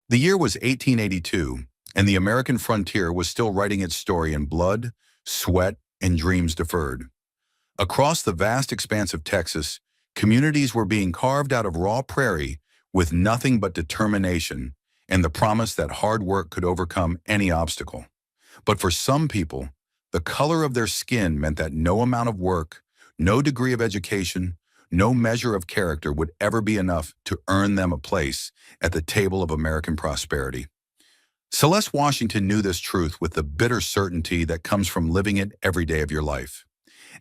The year was 1882, and the American frontier was still writing its story in blood, sweat, and dreams deferred. Across the vast expanse of Texas, communities were being carved out of raw prairie with nothing but determination and the promise that hard work could overcome any obstacle. But for some people, the color of their skin meant that no amount of work, no degree of education, no measure of character would ever be enough to earn them a place at the table of American prosperity. Celeste Washington knew this truth with the bitter certainty that comes from living it every day of your life.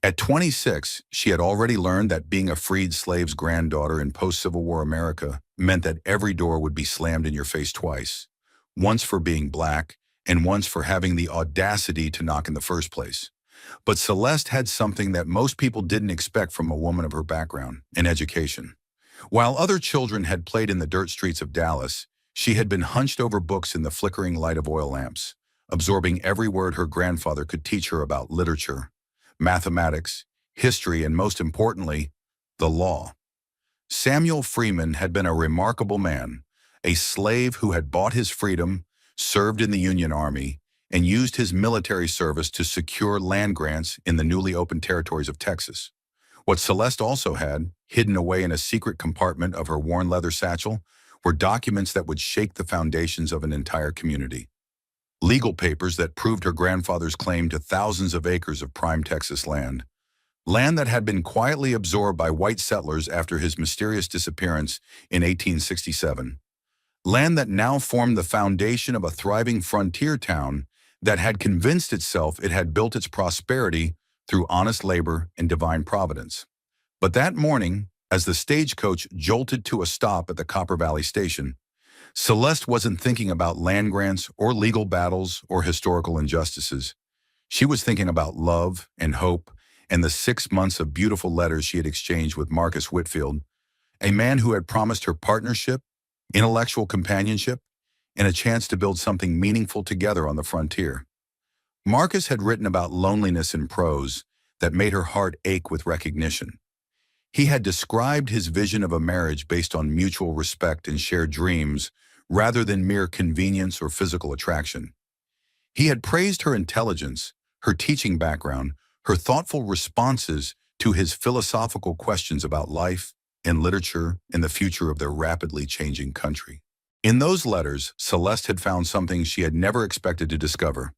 At 26, she had already learned that being a freed slave's granddaughter in post-Civil War America meant that every door would be slammed in your face twice, once for being black and once for having the audacity to knock in the first place. But Celeste had something that most people didn't expect from a woman of her background, an education. While other children had played in the dirt streets of Dallas, she had been hunched over books in the flickering light of oil lamps, absorbing every word her grandfather could teach her about literature, mathematics, history, and most importantly, the law. Samuel Freeman had been a remarkable man, a slave who had bought his freedom, served in the Union Army, and used his military service to secure land grants in the newly opened territories of Texas. What Celeste also had, hidden away in a secret compartment of her worn leather satchel, were documents that would shake the foundations of an entire community. Legal papers that proved her grandfather's claim to thousands of acres of prime Texas land. Land that had been quietly absorbed by white settlers after his mysterious disappearance in 1867. Land that now formed the foundation of a thriving frontier town that had convinced itself it had built its prosperity through honest labor and divine providence. But that morning, as the stagecoach jolted to a stop at the Copper Valley station, Celeste wasn't thinking about land grants or legal battles or historical injustices. She was thinking about love and hope and the 6 months of beautiful letters she had exchanged with Marcus Whitfield, a man who had promised her partnership, intellectual companionship, and a chance to build something meaningful together on the frontier. Marcus had written about loneliness in prose that made her heart ache with recognition. He had described his vision of a marriage based on mutual respect and shared dreams rather than mere convenience or physical attraction. He had praised her intelligence, her teaching background, her thoughtful responses to his philosophical questions about life and literature and the future of their rapidly changing country. In those letters, Celeste had found something she had never expected to discover.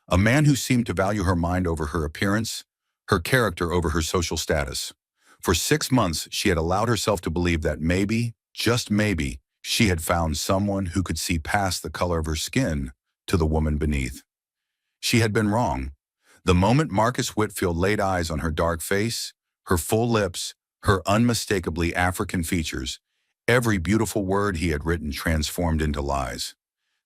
A man who seemed to value her mind over her appearance, her character over her social status. For 6 months, she had allowed herself to believe that maybe, just maybe, she had found someone who could see past the color of her skin to the woman beneath. She had been wrong. The moment Marcus Whitfield laid eyes on her dark face, her full lips, her unmistakably African features, every beautiful word he had written transformed into lies.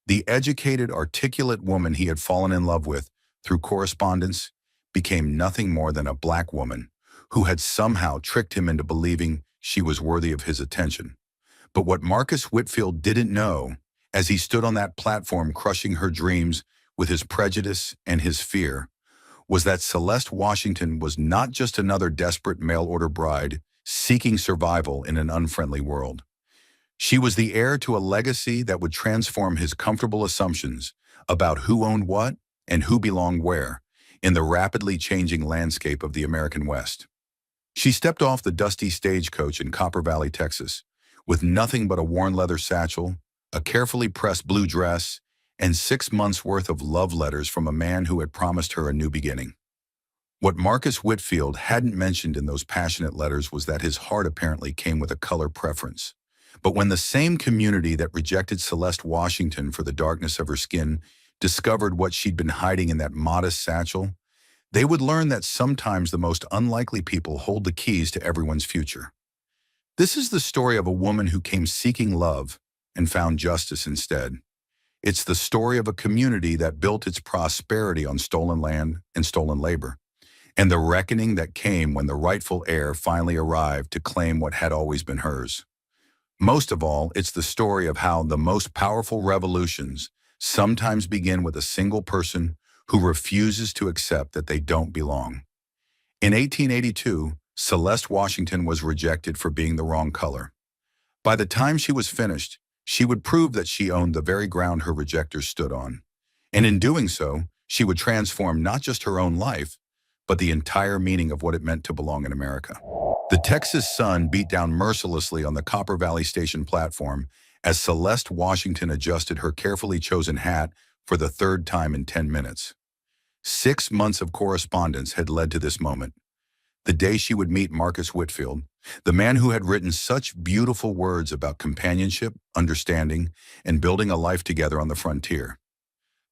The educated, articulate woman he had fallen in love with through correspondence became nothing more than a black woman who had somehow tricked him into believing she was worthy of his attention. But what Marcus Whitfield didn't know, as he stood on that platform crushing her dreams with his prejudice and his fear, was that Celeste Washington was not just another desperate mail-order bride seeking survival in an unfriendly world. She was the heir to a legacy that would transform his comfortable assumptions about who owned what and who belonged where in the rapidly changing landscape of the American West. She stepped off the dusty stagecoach in Copper Valley, Texas, with nothing but a worn leather satchel, a carefully pressed blue dress, and 6 months' worth of love letters from a man who had promised her a new beginning. What Marcus Whitfield hadn't mentioned in those passionate letters was that his heart apparently came with a color preference. But when the same community that rejected Celeste Washington for the darkness of her skin discovered what she'd been hiding in that modest satchel, they would learn that sometimes the most unlikely people hold the keys to everyone's future. This is the story of a woman who came seeking love and found justice instead. It's the story of a community that built its prosperity on stolen land and stolen labor, and the reckoning that came when the rightful heir finally arrived to claim what had always been hers. Most of all, it's the story of how the most powerful revolutions sometimes begin with a single person who refuses to accept that they don't belong. In 1882, Celeste Washington was rejected for being the wrong color. By the time she was finished, She would prove that she owned the very ground her rejectors stood on. And in doing so, she would transform not just her own life, but the entire meaning of what it meant to belong in America. The Texas sun beat down mercilessly on the Copper Valley Station platform as Celeste Washington adjusted her carefully chosen hat for the third time in 10 minutes. 6 months of correspondence had led to this moment, the day she would meet Marcus Whitfield, the man who had written such beautiful words about companionship, understanding, and building a life together on the frontier.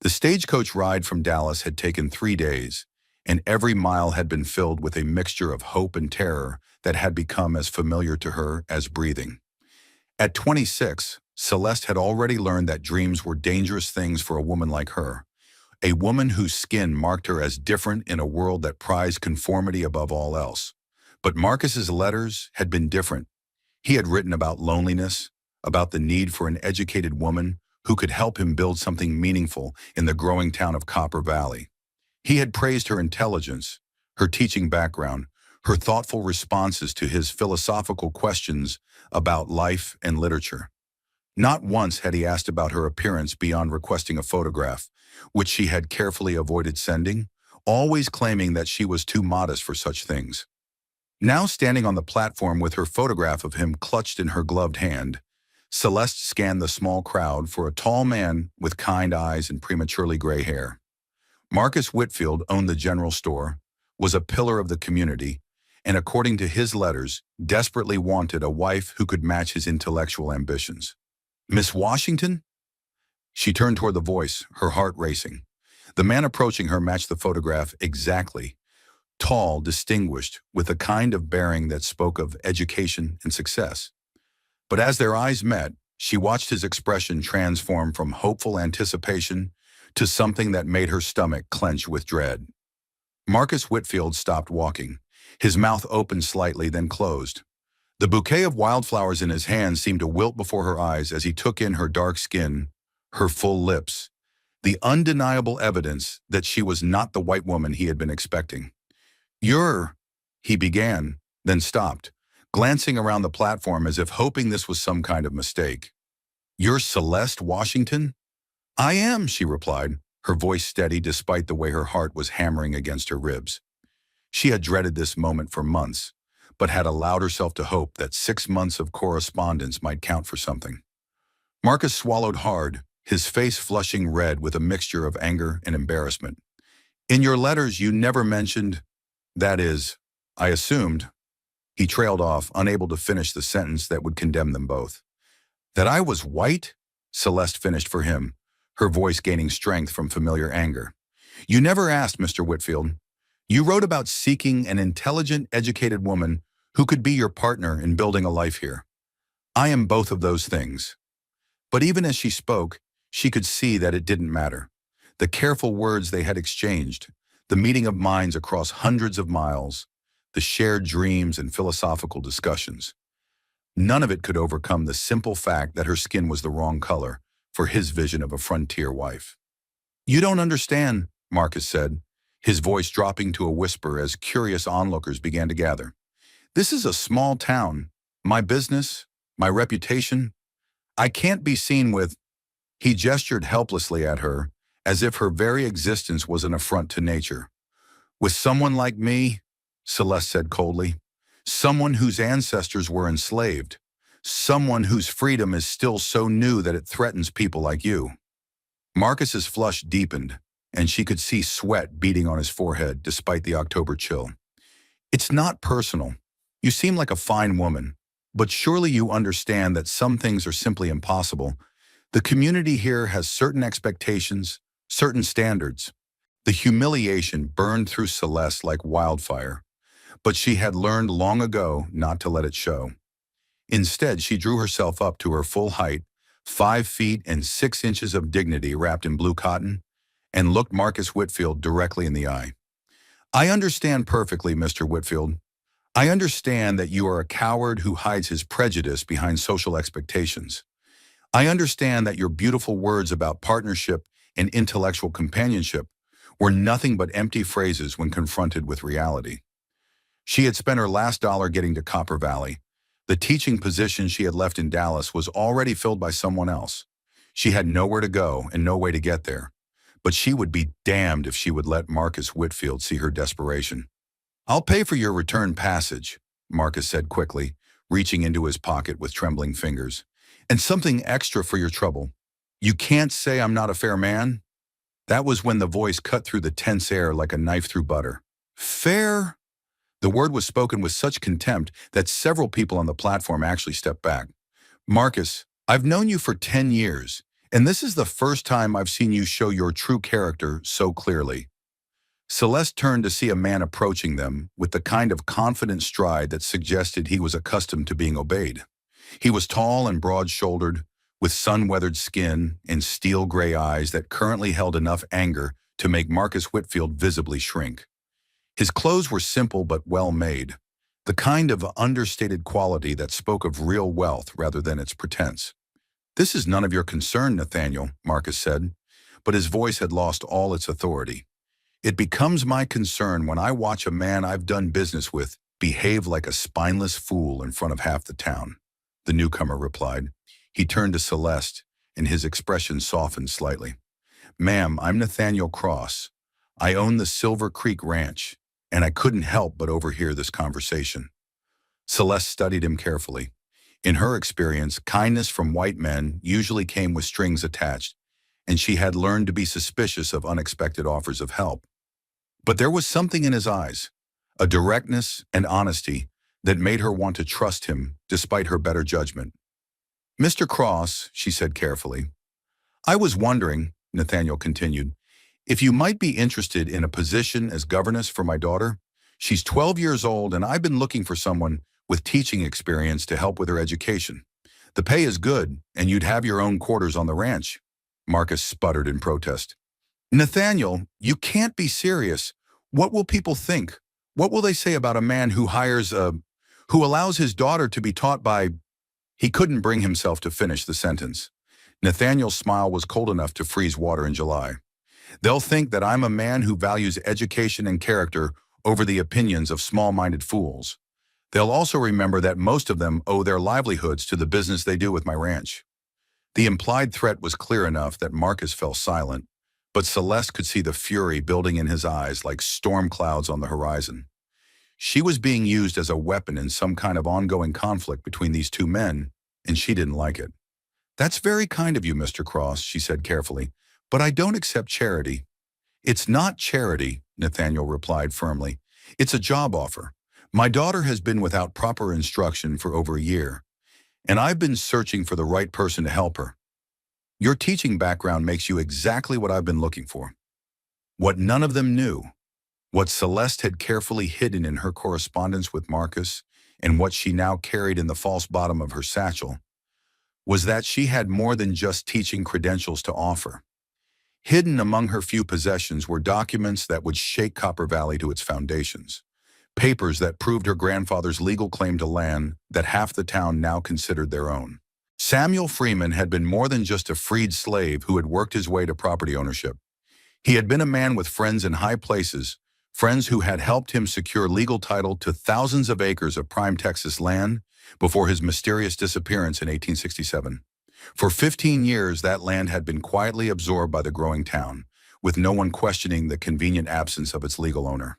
The stagecoach ride from Dallas had taken 3 days, and every mile had been filled with a mixture of hope and terror that had become as familiar to her as breathing. At 26, Celeste had already learned that dreams were dangerous things for a woman like her, a woman whose skin marked her as different in a world that prized conformity above all else. But Marcus's letters had been different. He had written about loneliness, about the need for an educated woman who could help him build something meaningful in the growing town of Copper Valley. He had praised her intelligence, her teaching background, her thoughtful responses to his philosophical questions about life and literature. Not once had he asked about her appearance beyond requesting a photograph, which she had carefully avoided sending, always claiming that she was too modest for such things. Now standing on the platform with her photograph of him clutched in her gloved hand, Celeste scanned the small crowd for a tall man with kind eyes and prematurely gray hair. Marcus Whitfield owned the general store, was a pillar of the community, and according to his letters, desperately wanted a wife who could match his intellectual ambitions. "Miss Washington?" She turned toward the voice, her heart racing. The man approaching her matched the photograph exactly. Tall, distinguished, with a kind of bearing that spoke of education and success. But as their eyes met, she watched his expression transform from hopeful anticipation to something that made her stomach clench with dread. Marcus Whitfield stopped walking. His mouth opened slightly, then closed. The bouquet of wildflowers in his hand seemed to wilt before her eyes as he took in her dark skin, her full lips, the undeniable evidence that she was not the white woman he had been expecting. "You're," he began, then stopped, glancing around the platform as if hoping this was some kind of mistake. "You're Celeste Washington?" "I am," she replied, her voice steady despite the way her heart was hammering against her ribs. She had dreaded this moment for months, but had allowed herself to hope that 6 months of correspondence might count for something. Marcus swallowed hard, his face flushing red with a mixture of anger and embarrassment. "In your letters you never mentioned, that is, I assumed," he trailed off, unable to finish the sentence that would condemn them both. "That I was white?" Celeste finished for him, her voice gaining strength from familiar anger. "You never asked, Mr. Whitfield. You wrote about seeking an intelligent, educated woman who could be your partner in building a life here. I am both of those things." But even as she spoke, she could see that it didn't matter. The careful words they had exchanged, the meeting of minds across hundreds of miles, the shared dreams and philosophical discussions. None of it could overcome the simple fact that her skin was the wrong color for his vision of a frontier wife. "You don't understand," Marcus said, his voice dropping to a whisper as curious onlookers began to gather. "This is a small town. My business, my reputation. I can't be seen with—" He gestured helplessly at her, as if her very existence was an affront to nature. "With someone like me," Celeste said coldly, "someone whose ancestors were enslaved, someone whose freedom is still so new that it threatens people like you." Marcus's flush deepened, and she could see sweat beading on his forehead despite the October chill. "It's not personal. You seem like a fine woman, but surely you understand that some things are simply impossible. The community here has certain expectations, certain standards." The humiliation burned through Celeste like wildfire, but she had learned long ago not to let it show. Instead, she drew herself up to her full height, 5 feet and 6 inches of dignity wrapped in blue cotton, and looked Marcus Whitfield directly in the eye. "I understand perfectly, Mr. Whitfield. I understand that you are a coward who hides his prejudice behind social expectations. I understand that your beautiful words about partnership and intellectual companionship were nothing but empty phrases when confronted with reality." She had spent her last dollar getting to Copper Valley, The teaching position she had left in Dallas was already filled by someone else. She had nowhere to go and no way to get there. But she would be damned if she would let Marcus Whitfield see her desperation. "I'll pay for your return passage," Marcus said quickly, reaching into his pocket with trembling fingers. "And something extra for your trouble. You can't say I'm not a fair man?" That was when the voice cut through the tense air like a knife through butter. "Fair?" The word was spoken with such contempt that several people on the platform actually stepped back. "Marcus, I've known you for 10 years, and this is the first time I've seen you show your true character so clearly." Celeste turned to see a man approaching them with the kind of confident stride that suggested he was accustomed to being obeyed. He was tall and broad-shouldered, with sun-weathered skin and steel-gray eyes that currently held enough anger to make Marcus Whitfield visibly shrink. His clothes were simple but well-made, the kind of understated quality that spoke of real wealth rather than its pretense. "This is none of your concern, Nathaniel," Marcus said, but his voice had lost all its authority. "It becomes my concern when I watch a man I've done business with behave like a spineless fool in front of half the town," the newcomer replied. He turned to Celeste, and his expression softened slightly. "Ma'am, I'm Nathaniel Cross. I own the Silver Creek Ranch, and I couldn't help but overhear this conversation." Celeste studied him carefully. In her experience, kindness from white men usually came with strings attached, and she had learned to be suspicious of unexpected offers of help. But there was something in his eyes, a directness and honesty that made her want to trust him despite her better judgment. "Mr. Cross," she said carefully, "I was wondering," Nathaniel continued, "if you might be interested in a position as governess for my daughter. She's 12 years old, and I've been looking for someone with teaching experience to help with her education. The pay is good, and you'd have your own quarters on the ranch." Marcus sputtered in protest. "Nathaniel, you can't be serious. What will people think? What will they say about a man who who allows his daughter to be taught by—" He couldn't bring himself to finish the sentence. Nathaniel's smile was cold enough to freeze water in July. "They'll think that I'm a man who values education and character over the opinions of small-minded fools. They'll also remember that most of them owe their livelihoods to the business they do with my ranch." The implied threat was clear enough that Marcus fell silent, but Celeste could see the fury building in his eyes like storm clouds on the horizon. She was being used as a weapon in some kind of ongoing conflict between these two men, and she didn't like it. "That's very kind of you, Mr. Cross," she said carefully, "but I don't accept charity." "It's not charity," Nathaniel replied firmly. "It's a job offer. My daughter has been without proper instruction for over a year, and I've been searching for the right person to help her. Your teaching background makes you exactly what I've been looking for." What none of them knew, what Celeste had carefully hidden in her correspondence with Marcus, and what she now carried in the false bottom of her satchel, was that she had more than just teaching credentials to offer. Hidden among her few possessions were documents that would shake Copper Valley to its foundations. Papers that proved her grandfather's legal claim to land that half the town now considered their own. Samuel Freeman had been more than just a freed slave who had worked his way to property ownership. He had been a man with friends in high places, friends who had helped him secure legal title to thousands of acres of prime Texas land before his mysterious disappearance in 1867. For 15 years, that land had been quietly absorbed by the growing town, with no one questioning the convenient absence of its legal owner.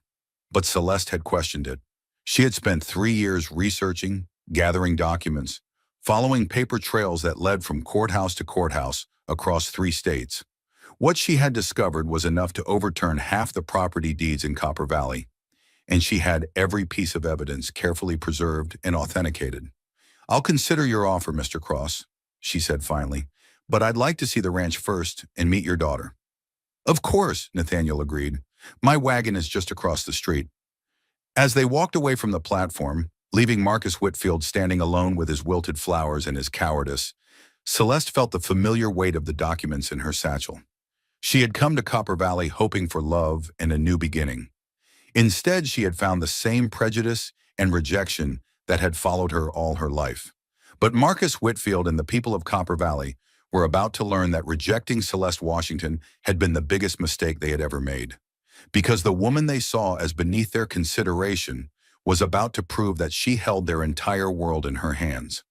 But Celeste had questioned it. She had spent 3 years researching, gathering documents, following paper trails that led from courthouse to courthouse across 3 states. What she had discovered was enough to overturn half the property deeds in Copper Valley, and she had every piece of evidence carefully preserved and authenticated. "I'll consider your offer, Mr. Cross," she said finally, "but I'd like to see the ranch first and meet your daughter." "Of course," Nathaniel agreed. "My wagon is just across the street." As they walked away from the platform, leaving Marcus Whitfield standing alone with his wilted flowers and his cowardice, Celeste felt the familiar weight of the documents in her satchel. She had come to Copper Valley hoping for love and a new beginning. Instead, she had found the same prejudice and rejection that had followed her all her life. But Marcus Whitfield and the people of Copper Valley were about to learn that rejecting Celeste Washington had been the biggest mistake they had ever made. Because the woman they saw as beneath their consideration was about to prove that she held their entire world in her hands.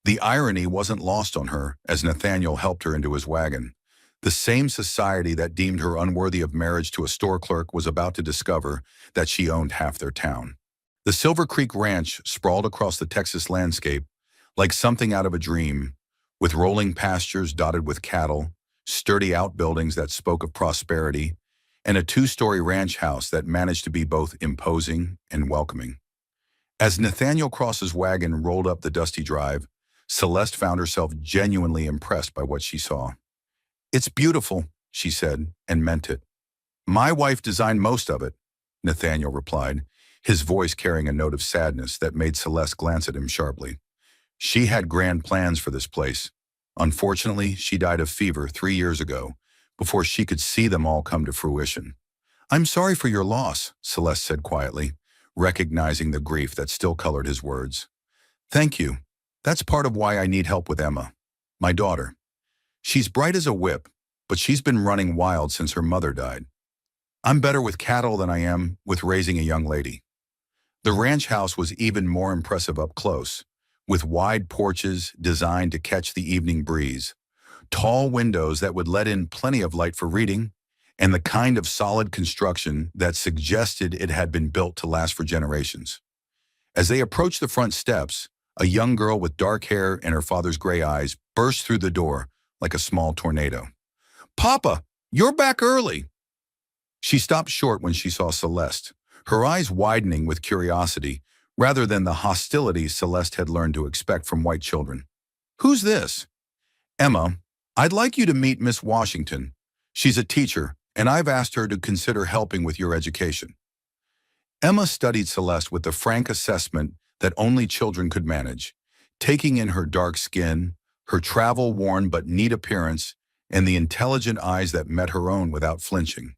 The irony wasn't lost on her as Nathaniel helped her into his wagon. The same society that deemed her unworthy of marriage to a store clerk was about to discover that she owned half their town. The Silver Creek Ranch sprawled across the Texas landscape like something out of a dream, with rolling pastures dotted with cattle, sturdy outbuildings that spoke of prosperity, and a two-story ranch house that managed to be both imposing and welcoming. As Nathaniel Cross's wagon rolled up the dusty drive, Celeste found herself genuinely impressed by what she saw. "It's beautiful," she said, and meant it. "My wife designed most of it," Nathaniel replied, his voice carrying a note of sadness that made Celeste glance at him sharply. She had grand plans for this place. Unfortunately, she died of fever 3 years ago, before she could see them all come to fruition. "I'm sorry for your loss," Celeste said quietly, recognizing the grief that still colored his words. "Thank you. That's part of why I need help with Emma, my daughter. She's bright as a whip, but she's been running wild since her mother died. I'm better with cattle than I am with raising a young lady." The ranch house was even more impressive up close, with wide porches designed to catch the evening breeze, tall windows that would let in plenty of light for reading, and the kind of solid construction that suggested it had been built to last for generations. As they approached the front steps, a young girl with dark hair and her father's gray eyes burst through the door like a small tornado. "Papa, you're back early!" She stopped short when she saw Celeste, her eyes widening with curiosity rather than the hostility Celeste had learned to expect from white children. "Who's this?" "Emma, I'd like you to meet Miss Washington. She's a teacher, and I've asked her to consider helping with your education." Emma studied Celeste with the frank assessment that only children could manage, taking in her dark skin, her travel-worn but neat appearance, and the intelligent eyes that met her own without flinching.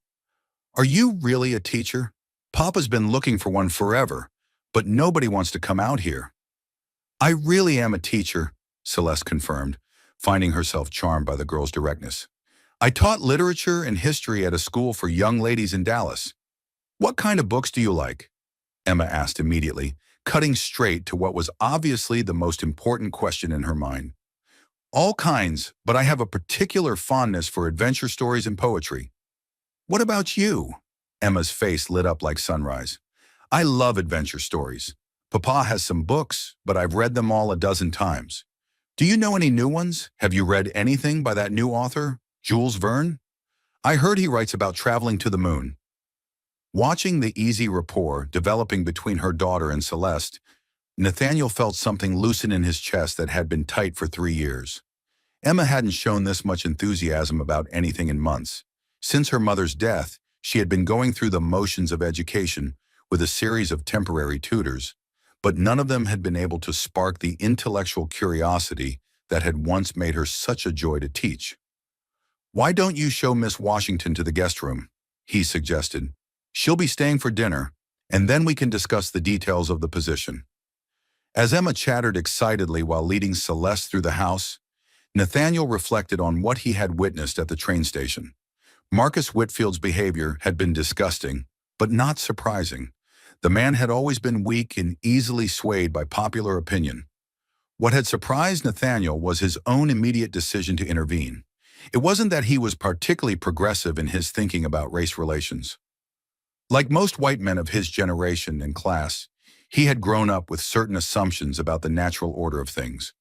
"Are you really a teacher? Papa's been looking for one forever, but nobody wants to come out here." "I really am a teacher," Celeste confirmed, finding herself charmed by the girl's directness. "I taught literature and history at a school for young ladies in Dallas." "What kind of books do you like?" Emma asked immediately, cutting straight to what was obviously the most important question in her mind. "All kinds, but I have a particular fondness for adventure stories and poetry." "What about you?" Emma's face lit up like sunrise. "I love adventure stories. Papa has some books, but I've read them all a dozen times. Do you know any new ones? Have you read anything by that new author, Jules Verne? I heard he writes about traveling to the moon." Watching the easy rapport developing between her daughter and Celeste, Nathaniel felt something loosen in his chest that had been tight for 3 years. Emma hadn't shown this much enthusiasm about anything in months. Since her mother's death, she had been going through the motions of education with a series of temporary tutors, but none of them had been able to spark the intellectual curiosity that had once made her such a joy to teach. "Why don't you show Miss Washington to the guest room?" he suggested. "She'll be staying for dinner, and then we can discuss the details of the position." As Emma chattered excitedly while leading Celeste through the house, Nathaniel reflected on what he had witnessed at the train station. Marcus Whitfield's behavior had been disgusting, but not surprising. The man had always been weak and easily swayed by popular opinion. What had surprised Nathaniel was his own immediate decision to intervene. It wasn't that he was particularly progressive in his thinking about race relations. Like most white men of his generation and class, he had grown up with certain assumptions about the natural order of things.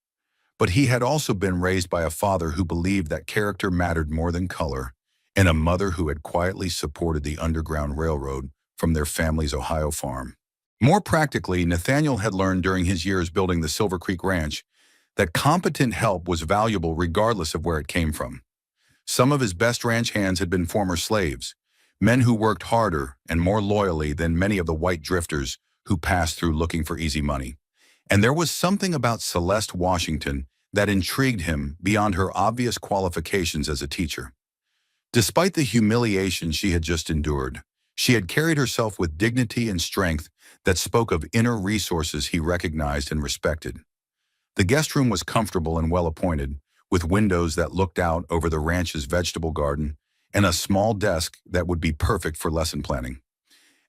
But he had also been raised by a father who believed that character mattered more than color, and a mother who had quietly supported the Underground Railroad from their family's Ohio farm. More practically, Nathaniel had learned during his years building the Silver Creek Ranch that competent help was valuable regardless of where it came from. Some of his best ranch hands had been former slaves, men who worked harder and more loyally than many of the white drifters who passed through looking for easy money. And there was something about Celeste Washington that intrigued him beyond her obvious qualifications as a teacher. Despite the humiliation she had just endured, she had carried herself with dignity and strength that spoke of inner resources he recognized and respected. The guest room was comfortable and well-appointed, with windows that looked out over the ranch's vegetable garden and a small desk that would be perfect for lesson planning.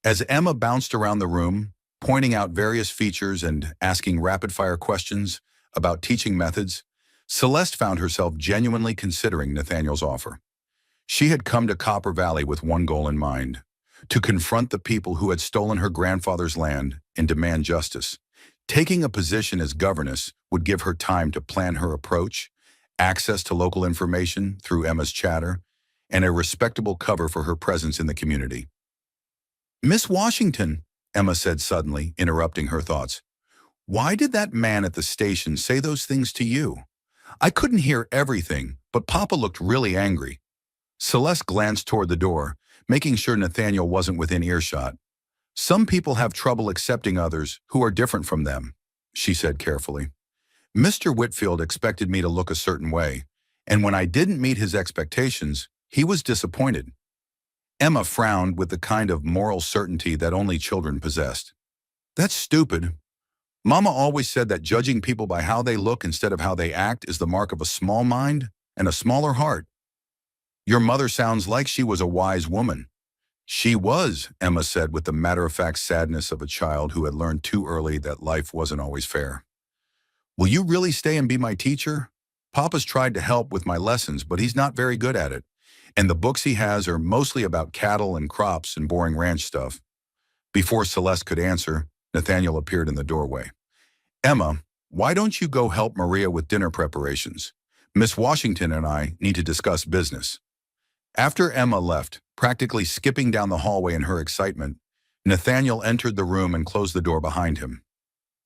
As Emma bounced around the room, pointing out various features and asking rapid-fire questions about teaching methods, Celeste found herself genuinely considering Nathaniel's offer. She had come to Copper Valley with one goal in mind: to confront the people who had stolen her grandfather's land and demand justice. Taking a position as governess would give her time to plan her approach, access to local information through Emma's chatter, and a respectable cover for her presence in the community. "Miss Washington," Emma said suddenly, interrupting her thoughts, "why did that man at the station say those things to you? I couldn't hear everything, but Papa looked really angry." Celeste glanced toward the door, making sure Nathaniel wasn't within earshot. "Some people have trouble accepting others who are different from them," she said carefully. "Mr. Whitfield expected me to look a certain way, and when I didn't meet his expectations, he was disappointed." Emma frowned with the kind of moral certainty that only children possessed. "That's stupid. Mama always said that judging people by how they look instead of how they act is the mark of a small mind and a smaller heart." "Your mother sounds like she was a wise woman." "She was," Emma said with the matter-of-fact sadness of a child who had learned too early that life wasn't always fair. "Will you really stay and be my teacher? Papa's tried to help with my lessons, but he's not very good at it. And the books he has are mostly about cattle and crops and boring ranch stuff." Before Celeste could answer, Nathaniel appeared in the doorway. "Emma, why don't you go help Maria with dinner preparations? Miss Washington and I need to discuss business." After Emma left, practically skipping down the hallway in her excitement, Nathaniel entered the room and closed the door behind him.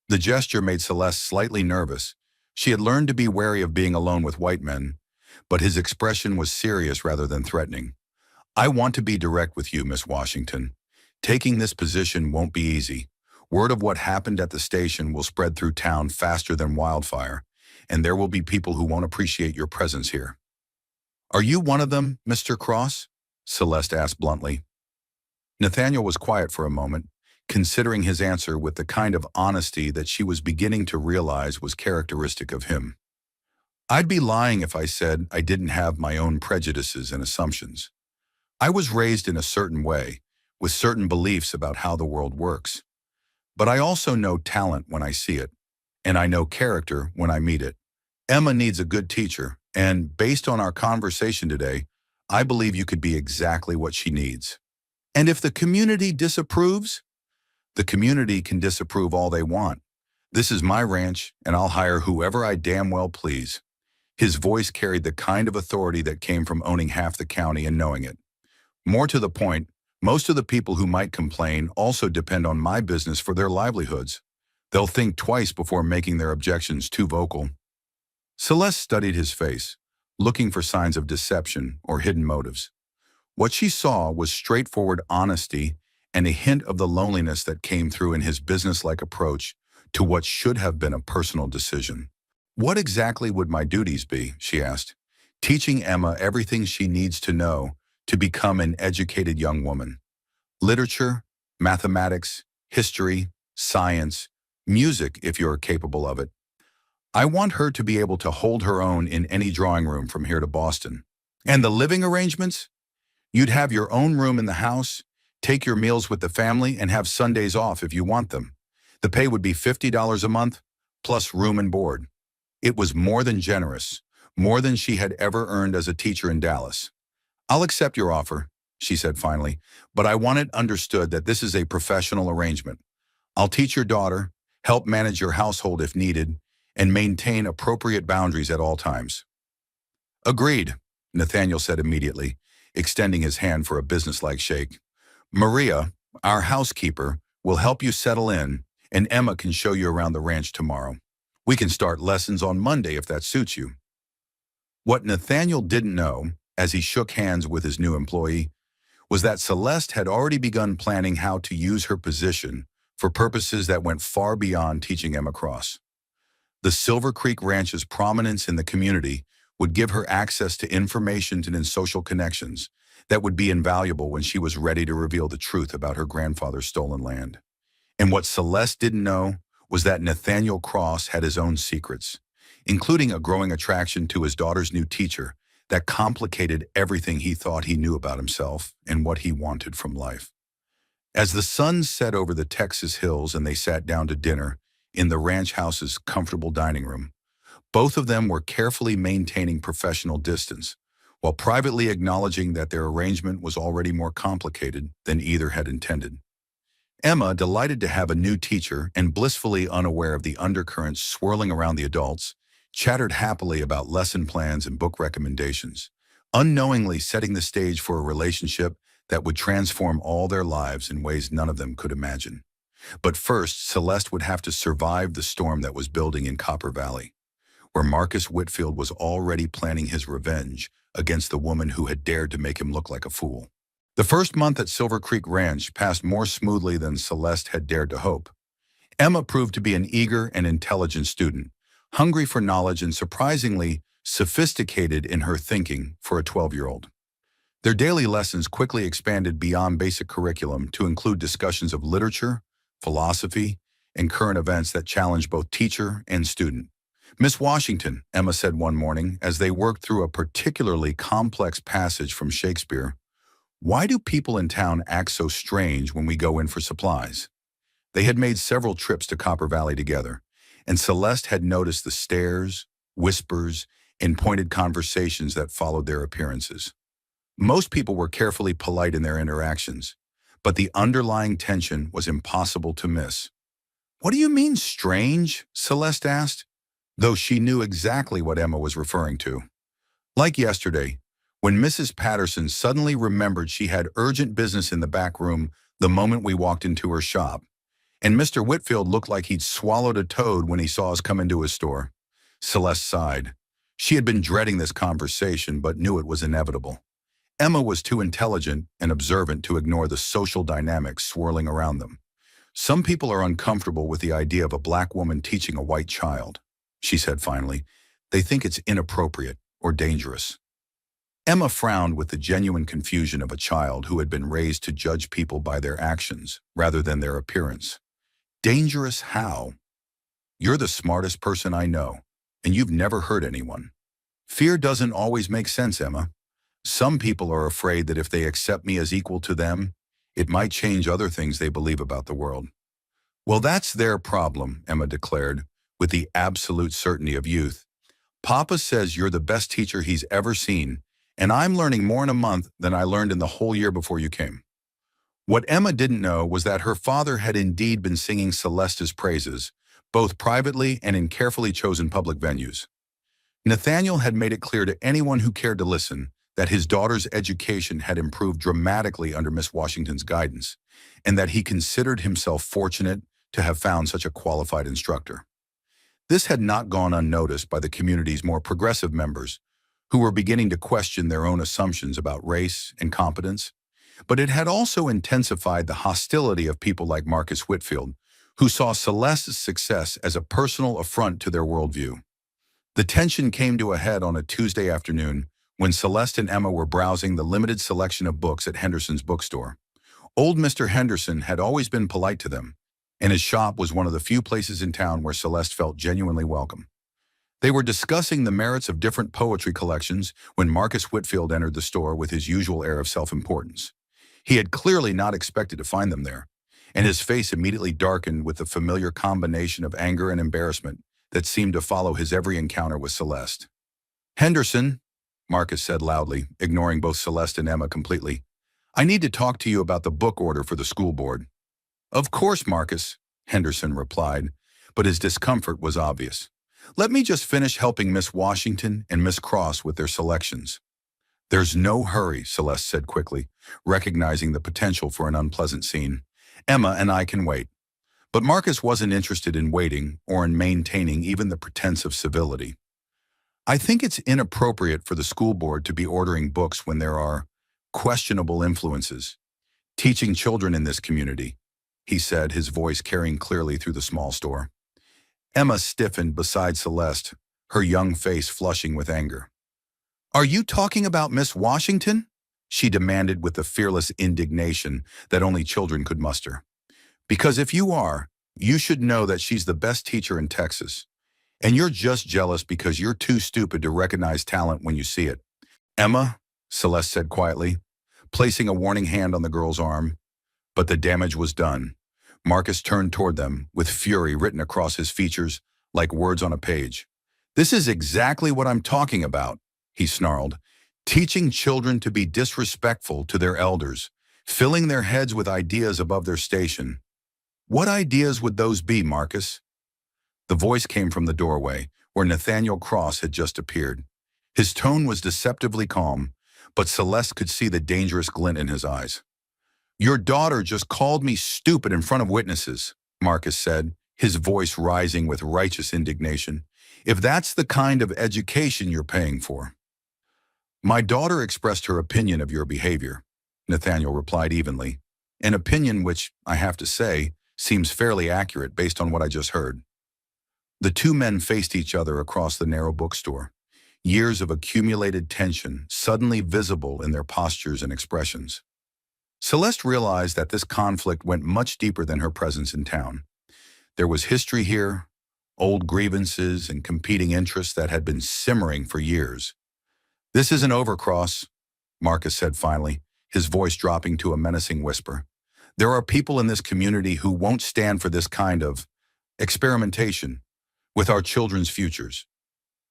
The gesture made Celeste slightly nervous. She had learned to be wary of being alone with white men, but his expression was serious rather than threatening. "I want to be direct with you, Miss Washington. Taking this position won't be easy. Word of what happened at the station will spread through town faster than wildfire, and there will be people who won't appreciate your presence here." "Are you one of them, Mr. Cross?" Celeste asked bluntly. Nathaniel was quiet for a moment, considering his answer with the kind of honesty that she was beginning to realize was characteristic of him. "I'd be lying if I said I didn't have my own prejudices and assumptions. I was raised in a certain way, with certain beliefs about how the world works. But I also know talent when I see it, and I know character when I meet it. Emma needs a good teacher, and based on our conversation today, I believe you could be exactly what she needs. And if the community disapproves, the community can disapprove all they want. This is my ranch, and I'll hire whoever I damn well please." His voice carried the kind of authority that came from owning half the county and knowing it. More to the point, most of the people who might complain also depend on my business for their livelihoods. They'll think twice before making their objections too vocal. Celeste studied his face, looking for signs of deception or hidden motives. What she saw was straightforward honesty and a hint of the loneliness that came through in his businesslike approach to what should have been a personal decision. "What exactly would my duties be?" she asked. "Teaching Emma everything she needs to know to become an educated young woman. Literature, mathematics, history, science, music if you're capable of it. I want her to be able to hold her own in any drawing room from here to Boston. And the living arrangements? You'd have your own room in the house, take your meals with the family, and have Sundays off if you want them. The pay would be $50 a month, plus room and board." It was more than generous, more than she had ever earned as a teacher in Dallas. "I'll accept your offer," she said finally, "but I want it understood that this is a professional arrangement. I'll teach your daughter, help manage your household if needed, and maintain appropriate boundaries at all times." "Agreed," Nathaniel said immediately, extending his hand for a businesslike shake. "Maria, our housekeeper, will help you settle in, and Emma can show you around the ranch tomorrow. We can start lessons on Monday if that suits you." What Nathaniel didn't know, as he shook hands with his new employee, was that Celeste had already begun planning how to use her position for purposes that went far beyond teaching Emma Cross. The Silver Creek Ranch's prominence in the community would give her access to information and social connections that would be invaluable when she was ready to reveal the truth about her grandfather's stolen land. And what Celeste didn't know was that Nathaniel Cross had his own secrets, including a growing attraction to his daughter's new teacher that complicated everything he thought he knew about himself and what he wanted from life. As the sun set over the Texas hills and they sat down to dinner in the ranch house's comfortable dining room, both of them were carefully maintaining professional distance, while privately acknowledging that their arrangement was already more complicated than either had intended. Emma, delighted to have a new teacher and blissfully unaware of the undercurrents swirling around the adults, chattered happily about lesson plans and book recommendations, unknowingly setting the stage for a relationship that would transform all their lives in ways none of them could imagine. But first, Celeste would have to survive the storm that was building in Copper Valley, where Marcus Whitfield was already planning his revenge against the woman who had dared to make him look like a fool. The first month at Silver Creek Ranch passed more smoothly than Celeste had dared to hope. Emma proved to be an eager and intelligent student, hungry for knowledge and surprisingly sophisticated in her thinking for a 12-year-old. Their daily lessons quickly expanded beyond basic curriculum to include discussions of literature, philosophy, and current events that challenged both teacher and student. "Miss Washington," Emma said one morning as they worked through a particularly complex passage from Shakespeare, "why do people in town act so strange when we go in for supplies?" They had made several trips to Copper Valley together, and Celeste had noticed the stares, whispers, and pointed conversations that followed their appearances. Most people were carefully polite in their interactions, but the underlying tension was impossible to miss. "What do you mean, strange?" Celeste asked, though she knew exactly what Emma was referring to. "Like yesterday, when Mrs. Patterson suddenly remembered she had urgent business in the back room the moment we walked into her shop, and Mr. Whitfield looked like he'd swallowed a toad when he saw us come into his store." Celeste sighed. She had been dreading this conversation but knew it was inevitable. Emma was too intelligent and observant to ignore the social dynamics swirling around them. "Some people are uncomfortable with the idea of a black woman teaching a white child," she said finally. "They think it's inappropriate or dangerous." Emma frowned with the genuine confusion of a child who had been raised to judge people by their actions rather than their appearance. "Dangerous how? You're the smartest person I know, and you've never hurt anyone." "Fear doesn't always make sense, Emma. Some people are afraid that if they accept me as equal to them, it might change other things they believe about the world." "Well, that's their problem," Emma declared, with the absolute certainty of youth. "Papa says you're the best teacher he's ever seen, and I'm learning more in a month than I learned in the whole year before you came." What Emma didn't know was that her father had indeed been singing Celeste's praises, both privately and in carefully chosen public venues. Nathaniel had made it clear to anyone who cared to listen that his daughter's education had improved dramatically under Miss Washington's guidance, and that he considered himself fortunate to have found such a qualified instructor. This had not gone unnoticed by the community's more progressive members, who were beginning to question their own assumptions about race and competence, but it had also intensified the hostility of people like Marcus Whitfield, who saw Celeste's success as a personal affront to their worldview. The tension came to a head on a Tuesday afternoon when Celeste and Emma were browsing the limited selection of books at Henderson's bookstore. Old Mr. Henderson had always been polite to them, and his shop was one of the few places in town where Celeste felt genuinely welcome. They were discussing the merits of different poetry collections when Marcus Whitfield entered the store with his usual air of self-importance. He had clearly not expected to find them there, and his face immediately darkened with the familiar combination of anger and embarrassment that seemed to follow his every encounter with Celeste. "Henderson," Marcus said loudly, ignoring both Celeste and Emma completely, "I need to talk to you about the book order for the school board." "Of course, Marcus," Henderson replied, but his discomfort was obvious. "Let me just finish helping Miss Washington and Miss Cross with their selections." "There's no hurry," Celeste said quickly, recognizing the potential for an unpleasant scene. "Emma and I can wait." But Marcus wasn't interested in waiting or in maintaining even the pretense of civility. "I think it's inappropriate for the school board to be ordering books when there are questionable influences teaching children in this community," he said, his voice carrying clearly through the small store. Emma stiffened beside Celeste, her young face flushing with anger. "Are you talking about Miss Washington?" she demanded with the fearless indignation that only children could muster. "Because if you are, you should know that she's the best teacher in Texas. And you're just jealous because you're too stupid to recognize talent when you see it." "Emma," Celeste said quietly, placing a warning hand on the girl's arm, But the damage was done. Marcus turned toward them, with fury written across his features like words on a page. "This is exactly what I'm talking about," he snarled. "Teaching children to be disrespectful to their elders, filling their heads with ideas above their station. What ideas would those be, Marcus?" The voice came from the doorway, where Nathaniel Cross had just appeared. His tone was deceptively calm, but Celeste could see the dangerous glint in his eyes. "Your daughter just called me stupid in front of witnesses," Marcus said, his voice rising with righteous indignation. "If that's the kind of education you're paying for." "My daughter expressed her opinion of your behavior," Nathaniel replied evenly. "An opinion which, I have to say, seems fairly accurate based on what I just heard." The two men faced each other across the narrow bookstore, years of accumulated tension suddenly visible in their postures and expressions. Celeste realized that this conflict went much deeper than her presence in town. There was history here, old grievances and competing interests that had been simmering for years. "This isn't over, Cross," Marcus said finally, his voice dropping to a menacing whisper. "There are people in this community who won't stand for this kind of experimentation with our children's futures.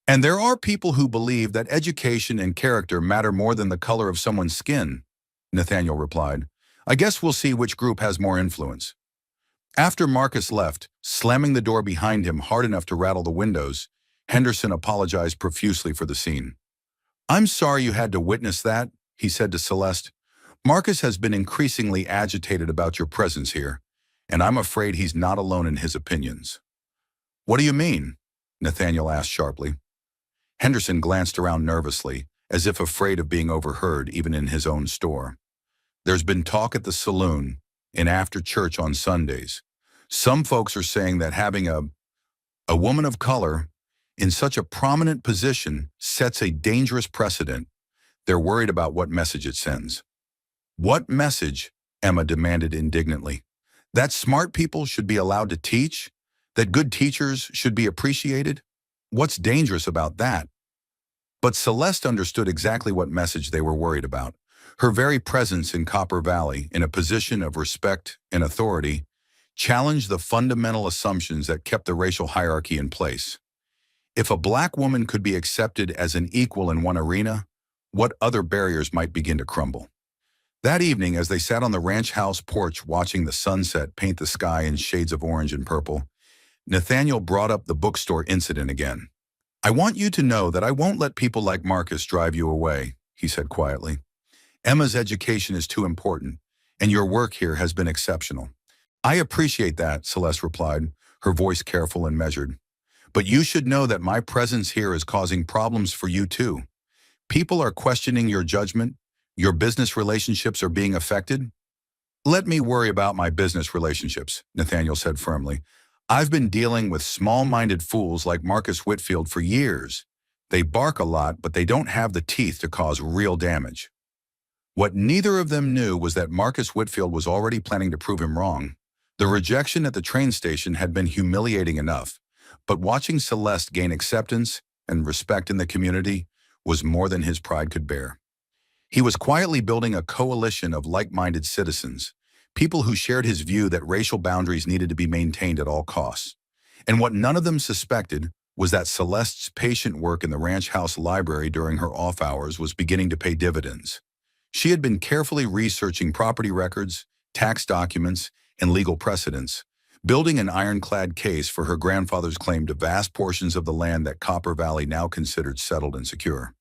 And there are people who believe that education and character matter more than the color of someone's skin," Nathaniel replied. "I guess we'll see which group has more influence." After Marcus left, slamming the door behind him hard enough to rattle the windows, Henderson apologized profusely for the scene. "I'm sorry you had to witness that," he said to Celeste. "Marcus has been increasingly agitated about your presence here, and I'm afraid he's not alone in his opinions." "What do you mean?" Nathaniel asked sharply. Henderson glanced around nervously, as if afraid of being overheard even in his own store. "There's been talk at the saloon and after church on Sundays. Some folks are saying that having a woman of color in such a prominent position sets a dangerous precedent. They're worried about what message it sends." "What message?" Emma demanded indignantly. "That smart people should be allowed to teach? That good teachers should be appreciated? What's dangerous about that?" But Celeste understood exactly what message they were worried about. Her very presence in Copper Valley, in a position of respect and authority, challenged the fundamental assumptions that kept the racial hierarchy in place. If a black woman could be accepted as an equal in one arena, what other barriers might begin to crumble? That evening, as they sat on the ranch house porch watching the sunset paint the sky in shades of orange and purple, Nathaniel brought up the bookstore incident again. "I want you to know that I won't let people like Marcus drive you away," he said quietly. "Emma's education is too important, and your work here has been exceptional." "I appreciate that," Celeste replied, her voice careful and measured. "But you should know that my presence here is causing problems for you too. People are questioning your judgment. Your business relationships are being affected." "Let me worry about my business relationships," Nathaniel said firmly. "I've been dealing with small-minded fools like Marcus Whitfield for years. They bark a lot, but they don't have the teeth to cause real damage." What neither of them knew was that Marcus Whitfield was already planning to prove him wrong. The rejection at the train station had been humiliating enough, but watching Celeste gain acceptance and respect in the community was more than his pride could bear. He was quietly building a coalition of like-minded citizens, people who shared his view that racial boundaries needed to be maintained at all costs. And what none of them suspected was that Celeste's patient work in the ranch house library during her off hours was beginning to pay dividends. She had been carefully researching property records, tax documents, and legal precedents, building an ironclad case for her grandfather's claim to vast portions of the land that Copper Valley now considered settled and secure.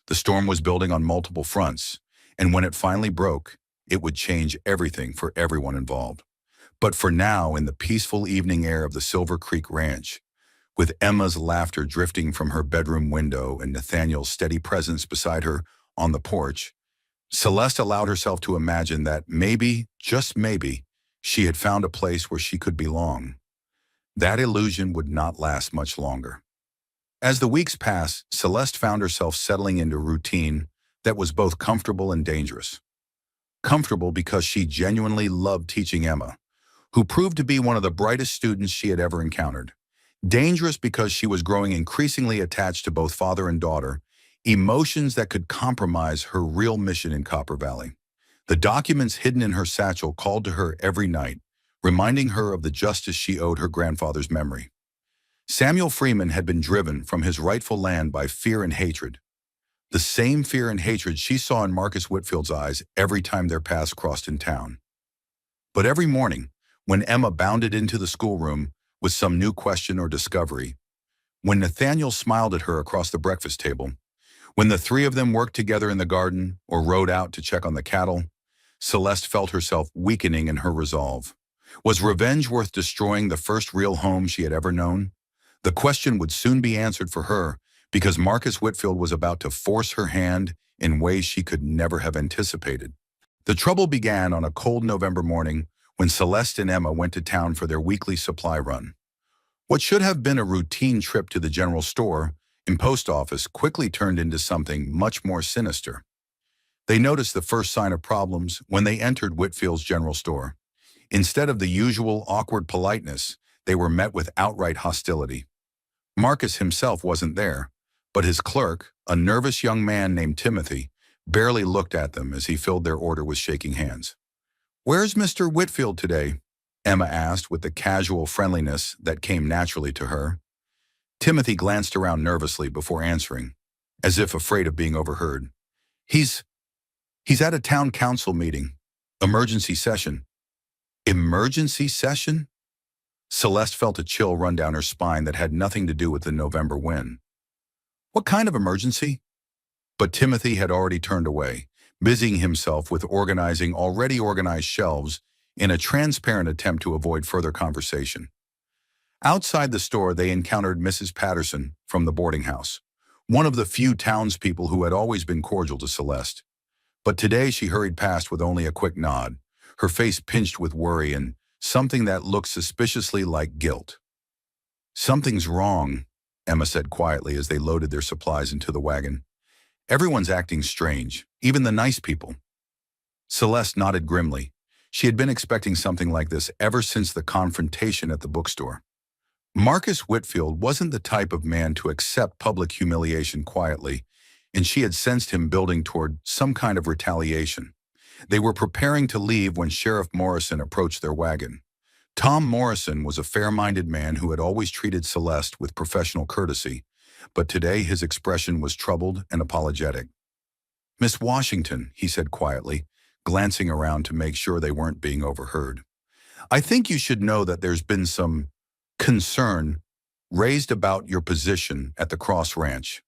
The storm was building on multiple fronts, and when it finally broke, it would change everything for everyone involved. But for now, in the peaceful evening air of the Silver Creek Ranch, with Emma's laughter drifting from her bedroom window and Nathaniel's steady presence beside her on the porch, Celeste allowed herself to imagine that maybe, just maybe, she had found a place where she could belong. That illusion would not last much longer. As the weeks passed, Celeste found herself settling into routine that was both comfortable and dangerous. Comfortable because she genuinely loved teaching Emma, who proved to be one of the brightest students she had ever encountered. Dangerous because she was growing increasingly attached to both father and daughter, emotions that could compromise her real mission in Copper Valley. The documents hidden in her satchel called to her every night, reminding her of the justice she owed her grandfather's memory. Samuel Freeman had been driven from his rightful land by fear and hatred, the same fear and hatred she saw in Marcus Whitfield's eyes every time their paths crossed in town. But every morning, when Emma bounded into the schoolroom with some new question or discovery, when Nathaniel smiled at her across the breakfast table, when the three of them worked together in the garden or rode out to check on the cattle, Celeste felt herself weakening in her resolve. Was revenge worth destroying the first real home she had ever known? The question would soon be answered for her, because Marcus Whitfield was about to force her hand in ways she could never have anticipated. The trouble began on a cold November morning when Celeste and Emma went to town for their weekly supply run. What should have been a routine trip to the general store and post office quickly turned into something much more sinister. They noticed the first sign of problems when they entered Whitfield's general store. Instead of the usual awkward politeness, they were met with outright hostility. Marcus himself wasn't there, but his clerk, a nervous young man named Timothy, barely looked at them as he filled their order with shaking hands. "Where's Mr. Whitfield today?" Emma asked with the casual friendliness that came naturally to her. Timothy glanced around nervously before answering, as if afraid of being overheard. He's at a town council meeting. Emergency session." Emergency session? Celeste felt a chill run down her spine that had nothing to do with the November wind. What kind of emergency? But Timothy had already turned away, busying himself with organizing already organized shelves in a transparent attempt to avoid further conversation. Outside the store, they encountered Mrs. Patterson from the boarding house, one of the few townspeople who had always been cordial to Celeste. But today she hurried past with only a quick nod, her face pinched with worry and something that looked suspiciously like guilt. "Something's wrong," Emma said quietly as they loaded their supplies into the wagon. "Everyone's acting strange, even the nice people." Celeste nodded grimly. She had been expecting something like this ever since the confrontation at the bookstore. Marcus Whitfield wasn't the type of man to accept public humiliation quietly, and she had sensed him building toward some kind of retaliation. They were preparing to leave when Sheriff Morrison approached their wagon. Tom Morrison was a fair-minded man who had always treated Celeste with professional courtesy, but today his expression was troubled and apologetic. "Miss Washington," he said quietly, glancing around to make sure they weren't being overheard, "I think you should know that there's been some concern raised about your position at the Cross Ranch."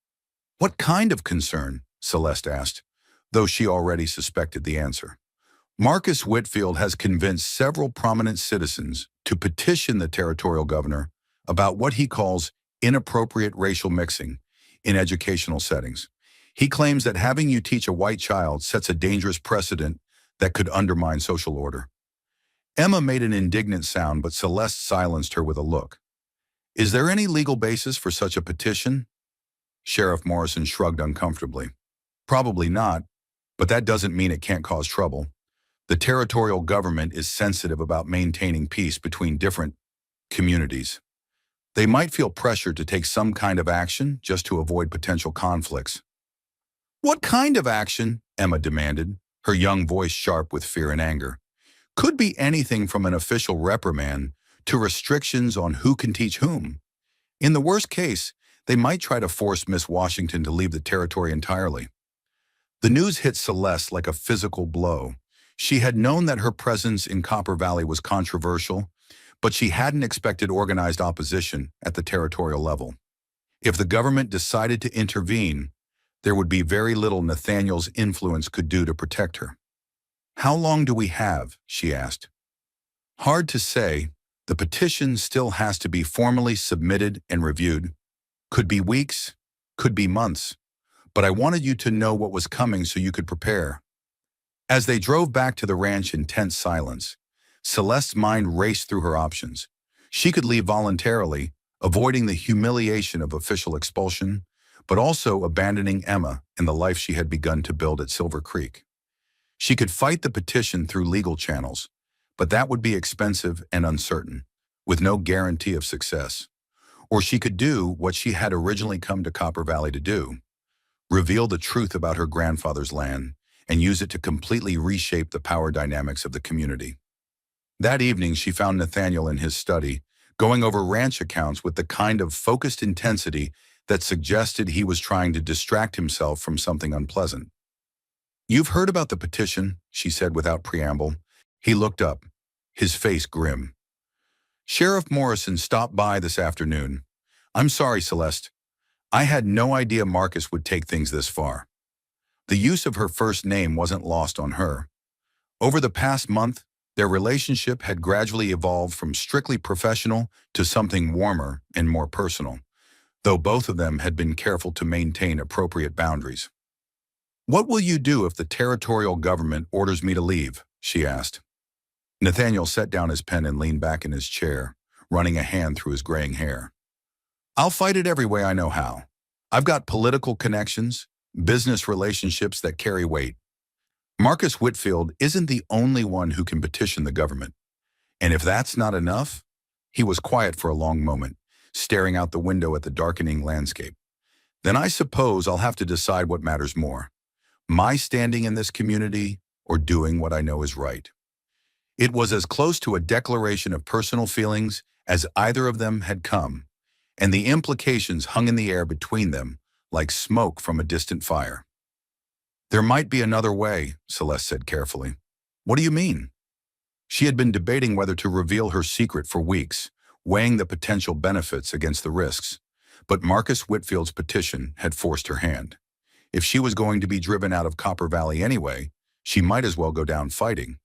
"What kind of concern?" Celeste asked, though she already suspected the answer. "Marcus Whitfield has convinced several prominent citizens to petition the territorial governor about what he calls inappropriate racial mixing in educational settings. He claims that having you teach a white child sets a dangerous precedent that could undermine social order." Emma made an indignant sound, but Celeste silenced her with a look. "Is there any legal basis for such a petition?" Sheriff Morrison shrugged uncomfortably. "Probably not, but that doesn't mean it can't cause trouble. The territorial government is sensitive about maintaining peace between different communities. They might feel pressure to take some kind of action just to avoid potential conflicts." "What kind of action?" Emma demanded, her young voice sharp with fear and anger. "Could be anything from an official reprimand to restrictions on who can teach whom. In the worst case, they might try to force Miss Washington to leave the territory entirely." The news hit Celeste like a physical blow. She had known that her presence in Copper Valley was controversial, but she hadn't expected organized opposition at the territorial level. If the government decided to intervene, there would be very little Nathaniel's influence could do to protect her. "How long do we have?" she asked. "Hard to say. The petition still has to be formally submitted and reviewed. Could be weeks, could be months. But I wanted you to know what was coming so you could prepare." As they drove back to the ranch in tense silence, Celeste's mind raced through her options. She could leave voluntarily, avoiding the humiliation of official expulsion, but also abandoning Emma and the life she had begun to build at Silver Creek. She could fight the petition through legal channels, but that would be expensive and uncertain, with no guarantee of success. Or she could do what she had originally come to Copper Valley to do: reveal the truth about her grandfather's land and use it to completely reshape the power dynamics of the community. That evening, she found Nathaniel in his study, going over ranch accounts with the kind of focused intensity that suggested he was trying to distract himself from something unpleasant. "You've heard about the petition," she said without preamble. He looked up, his face grim. "Sheriff Morrison stopped by this afternoon. I'm sorry, Celeste. I had no idea Marcus would take things this far." The use of her first name wasn't lost on her. Over the past month, their relationship had gradually evolved from strictly professional to something warmer and more personal, though both of them had been careful to maintain appropriate boundaries. "What will you do if the territorial government orders me to leave?" she asked. Nathaniel set down his pen and leaned back in his chair, running a hand through his graying hair. "I'll fight it every way I know how. I've got political connections, business relationships that carry weight. Marcus Whitfield isn't the only one who can petition the government. And if that's not enough..." He was quiet for a long moment, staring out the window at the darkening landscape. "Then I suppose I'll have to decide what matters more. My standing in this community or doing what I know is right." It was as close to a declaration of personal feelings as either of them had come, and the implications hung in the air between them like smoke from a distant fire. "There might be another way," Celeste said carefully. "What do you mean?" She had been debating whether to reveal her secret for weeks, weighing the potential benefits against the risks. But Marcus Whitfield's petition had forced her hand. If she was going to be driven out of Copper Valley anyway, she might as well go down fighting.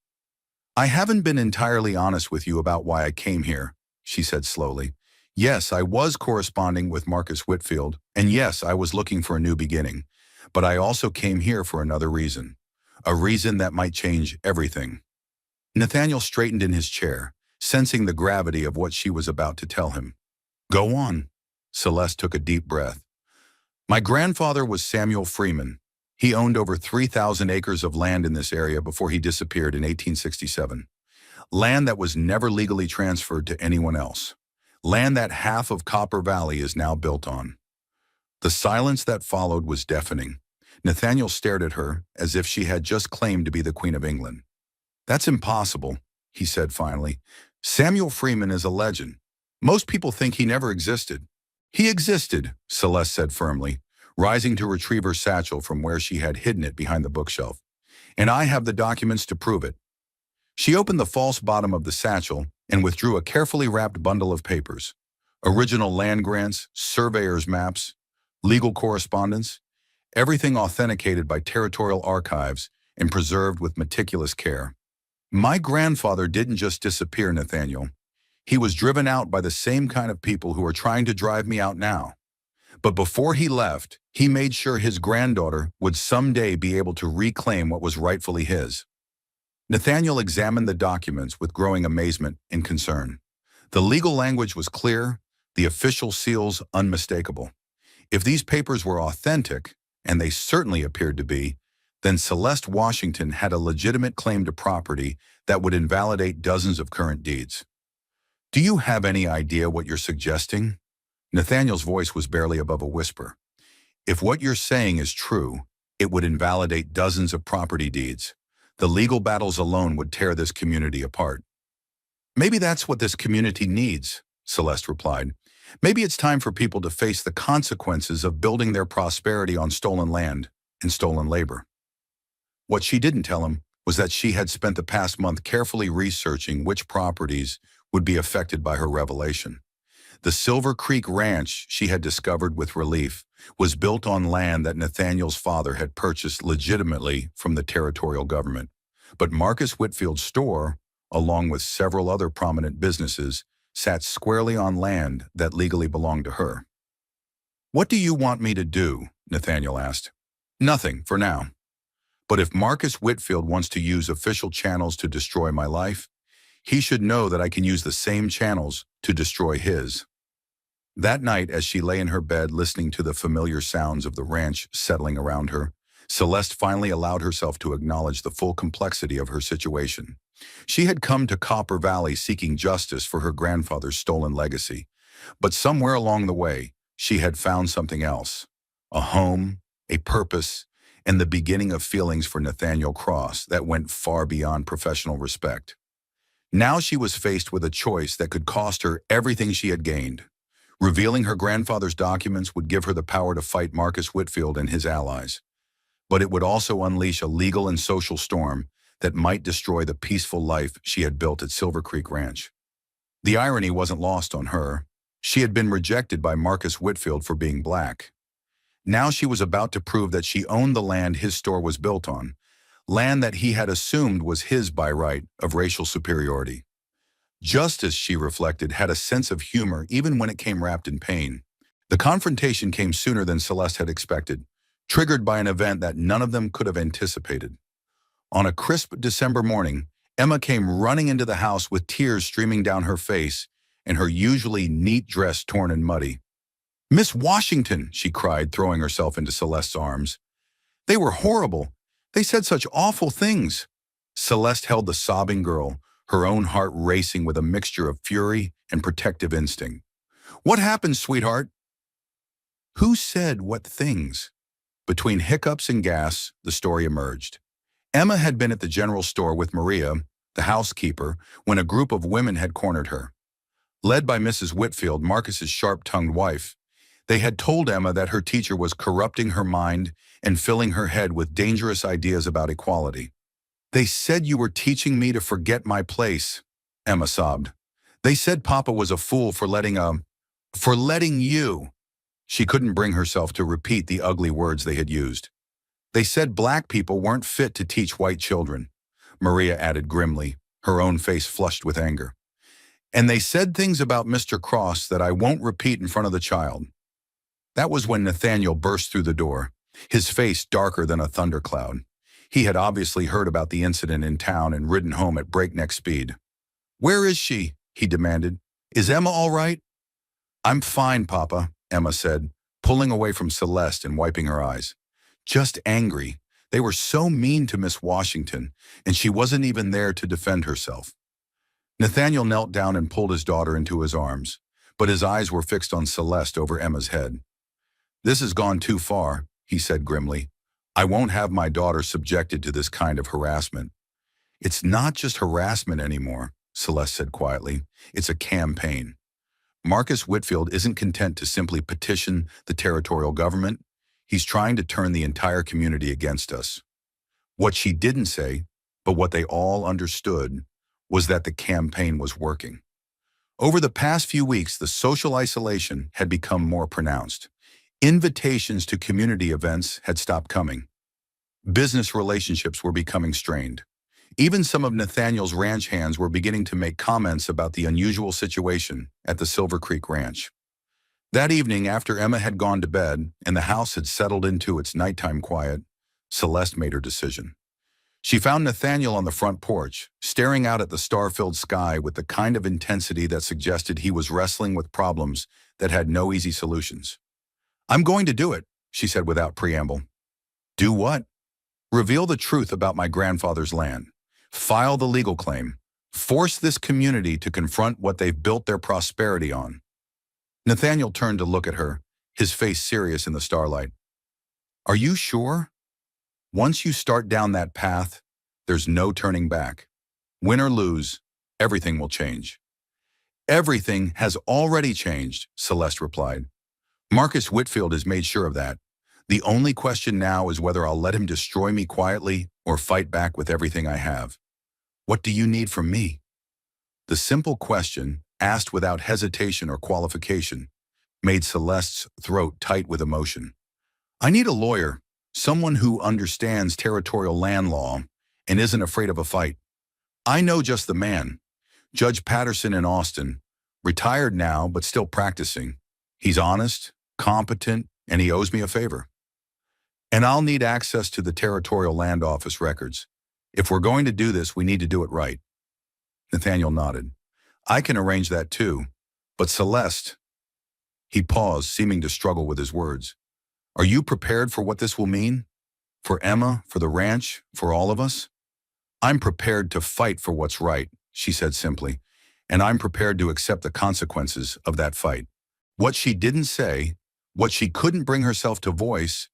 "I haven't been entirely honest with you about why I came here," she said slowly. "Yes, I was corresponding with Marcus Whitfield, and yes, I was looking for a new beginning. But I also came here for another reason. A reason that might change everything." Nathaniel straightened in his chair, sensing the gravity of what she was about to tell him. "Go on." Celeste took a deep breath. "My grandfather was Samuel Freeman. He owned over 3,000 acres of land in this area before he disappeared in 1867. Land that was never legally transferred to anyone else. Land that half of Copper Valley is now built on." The silence that followed was deafening. Nathaniel stared at her as if she had just claimed to be the Queen of England. "That's impossible," he said finally. "Samuel Freeman is a legend. Most people think he never existed." "He existed," Celeste said firmly, rising to retrieve her satchel from where she had hidden it behind the bookshelf. "And I have the documents to prove it." She opened the false bottom of the satchel and withdrew a carefully wrapped bundle of papers. Original land grants, surveyor's maps, legal correspondence, everything authenticated by territorial archives and preserved with meticulous care. "My grandfather didn't just disappear, Nathaniel. He was driven out by the same kind of people who are trying to drive me out now. But before he left, he made sure his granddaughter would someday be able to reclaim what was rightfully his." Nathaniel examined the documents with growing amazement and concern. The legal language was clear, the official seals unmistakable. If these papers were authentic, and they certainly appeared to be, then Celeste Washington had a legitimate claim to property that would invalidate dozens of current deeds. "Do you have any idea what you're suggesting?" Nathaniel's voice was barely above a whisper. "If what you're saying is true, it would invalidate dozens of property deeds. The legal battles alone would tear this community apart." "Maybe that's what this community needs," Celeste replied. "Maybe it's time for people to face the consequences of building their prosperity on stolen land and stolen labor." What she didn't tell him was that she had spent the past month carefully researching which properties would be affected by her revelation. The Silver Creek Ranch, she had discovered with relief, was built on land that Nathaniel's father had purchased legitimately from the territorial government. But Marcus Whitfield's store, along with several other prominent businesses, sat squarely on land that legally belonged to her. "What do you want me to do?" Nathaniel asked. "Nothing, for now. But if Marcus Whitfield wants to use official channels to destroy my life, he should know that I can use the same channels to destroy his." That night, as she lay in her bed listening to the familiar sounds of the ranch settling around her, Celeste finally allowed herself to acknowledge the full complexity of her situation. She had come to Copper Valley seeking justice for her grandfather's stolen legacy, but somewhere along the way, she had found something else: a home, a purpose, and the beginning of feelings for Nathaniel Cross that went far beyond professional respect. Now she was faced with a choice that could cost her everything she had gained. Revealing her grandfather's documents would give her the power to fight Marcus Whitfield and his allies, but it would also unleash a legal and social storm that might destroy the peaceful life she had built at Silver Creek Ranch. The irony wasn't lost on her. She had been rejected by Marcus Whitfield for being black. Now she was about to prove that she owned the land his store was built on, land that he had assumed was his by right of racial superiority. Justice, she reflected, had a sense of humor even when it came wrapped in pain. The confrontation came sooner than Celeste had expected, triggered by an event that none of them could have anticipated. On a crisp December morning, Emma came running into the house with tears streaming down her face and her usually neat dress torn and muddy. "Miss Washington," she cried, throwing herself into Celeste's arms. "They were horrible. They said such awful things." Celeste held the sobbing girl, her own heart racing with a mixture of fury and protective instinct. "What happened, sweetheart?" Who said what things? Between hiccups and gasps, the story emerged. Emma had been at the general store with Maria, the housekeeper, when a group of women had cornered her. Led by Mrs. Whitfield, Marcus's sharp-tongued wife, they had told Emma that her teacher was corrupting her mind and filling her head with dangerous ideas about equality. "They said you were teaching me to forget my place," Emma sobbed. "They said Papa was a fool for letting you." She couldn't bring herself to repeat the ugly words they had used. "They said black people weren't fit to teach white children," Maria added grimly, her own face flushed with anger. "And they said things about Mr. Cross that I won't repeat in front of the child." That was when Nathaniel burst through the door, his face darker than a thundercloud. He had obviously heard about the incident in town and ridden home at breakneck speed. "Where is she?" he demanded. "Is Emma all right?" "I'm fine, Papa," Emma said, pulling away from Celeste and wiping her eyes. "Just angry. They were so mean to Miss Washington, and she wasn't even there to defend herself." Nathaniel knelt down and pulled his daughter into his arms, but his eyes were fixed on Celeste over Emma's head. "This has gone too far," he said grimly. "I won't have my daughter subjected to this kind of harassment." "It's not just harassment anymore," Celeste said quietly. "It's a campaign. Marcus Whitfield isn't content to simply petition the territorial government. He's trying to turn the entire community against us." What she didn't say, but what they all understood, was that the campaign was working. Over the past few weeks, the social isolation had become more pronounced. Invitations to community events had stopped coming. Business relationships were becoming strained. Even some of Nathaniel's ranch hands were beginning to make comments about the unusual situation at the Silver Creek Ranch. That evening, after Emma had gone to bed and the house had settled into its nighttime quiet, Celeste made her decision. She found Nathaniel on the front porch, staring out at the star-filled sky with the kind of intensity that suggested he was wrestling with problems that had no easy solutions. "I'm going to do it," she said without preamble. "Do what?" "Reveal the truth about my grandfather's land. File the legal claim. Force this community to confront what they've built their prosperity on." Nathaniel turned to look at her, his face serious in the starlight. "Are you sure? Once you start down that path, there's no turning back. Win or lose, everything will change." "Everything has already changed," Celeste replied. "Marcus Whitfield has made sure of that. The only question now is whether I'll let him destroy me quietly or fight back with everything I have." "What do you need from me?" The simple question, asked without hesitation or qualification, made Celeste's throat tight with emotion. "I need a lawyer, someone who understands territorial land law and isn't afraid of a fight. I know just the man, Judge Patterson in Austin, retired now but still practicing. He's honest, competent, and he owes me a favor. And I'll need access to the Territorial Land Office records. If we're going to do this, we need to do it right." Nathaniel nodded. "I can arrange that too. But Celeste..." He paused, seeming to struggle with his words. "Are you prepared for what this will mean? For Emma, for the ranch, for all of us?" "I'm prepared to fight for what's right," she said simply, "and I'm prepared to accept the consequences of that fight." What she didn't say, what she couldn't bring herself to voice,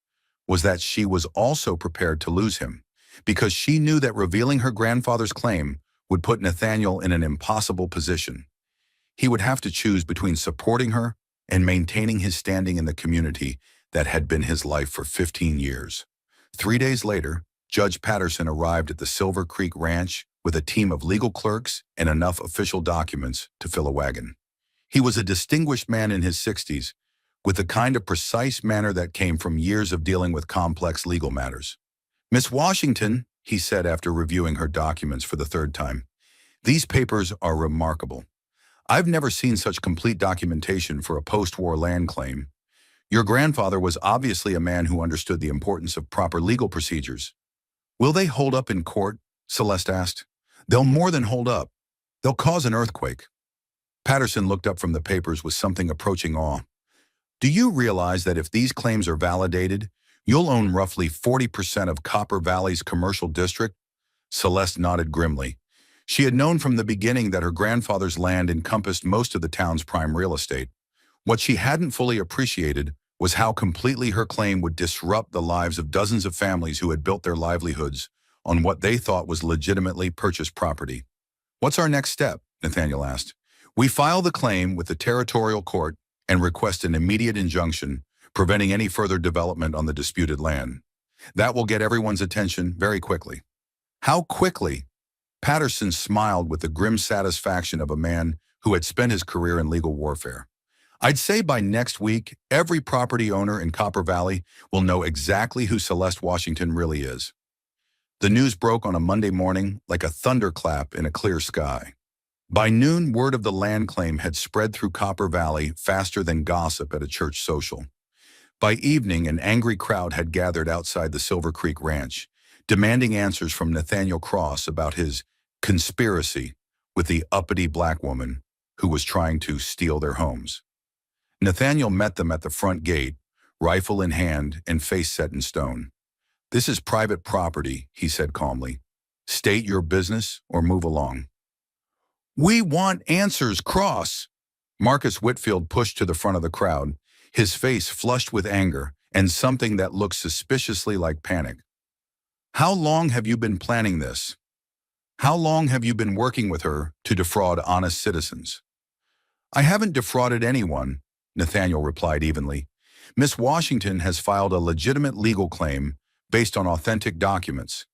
was that she was also prepared to lose him, because she knew that revealing her grandfather's claim would put Nathaniel in an impossible position. He would have to choose between supporting her and maintaining his standing in the community that had been his life for 15 years. 3 days later, Judge Patterson arrived at the Silver Creek Ranch with a team of legal clerks and enough official documents to fill a wagon. He was a distinguished man in his 60s, with the kind of precise manner that came from years of dealing with complex legal matters. "Miss Washington," he said after reviewing her documents for the third time, "these papers are remarkable. I've never seen such complete documentation for a post-war land claim. Your grandfather was obviously a man who understood the importance of proper legal procedures." "Will they hold up in court?" Celeste asked. "They'll more than hold up. They'll cause an earthquake." Patterson looked up from the papers with something approaching awe. "Do you realize that if these claims are validated, you'll own roughly 40% of Copper Valley's commercial district?" Celeste nodded grimly. She had known from the beginning that her grandfather's land encompassed most of the town's prime real estate. What she hadn't fully appreciated was how completely her claim would disrupt the lives of dozens of families who had built their livelihoods on what they thought was legitimately purchased property. "What's our next step?" Nathaniel asked. "We file the claim with the territorial court and request an immediate injunction preventing any further development on the disputed land. That will get everyone's attention very quickly." "How quickly?" Patterson smiled with the grim satisfaction of a man who had spent his career in legal warfare. "I'd say by next week, every property owner in Copper Valley will know exactly who Celeste Washington really is." The news broke on a Monday morning like a thunderclap in a clear sky. By noon, word of the land claim had spread through Copper Valley faster than gossip at a church social. By evening, an angry crowd had gathered outside the Silver Creek Ranch, demanding answers from Nathaniel Cross about his conspiracy with the uppity black woman who was trying to steal their homes. Nathaniel met them at the front gate, rifle in hand and face set in stone. "This is private property," he said calmly. "State your business or move along." "We want answers, Cross!" Marcus Whitfield pushed to the front of the crowd, his face flushed with anger and something that looked suspiciously like panic. "How long have you been planning this? How long have you been working with her to defraud honest citizens?" "I haven't defrauded anyone," Nathaniel replied evenly. "Miss Washington has filed a legitimate legal claim based on authentic documents.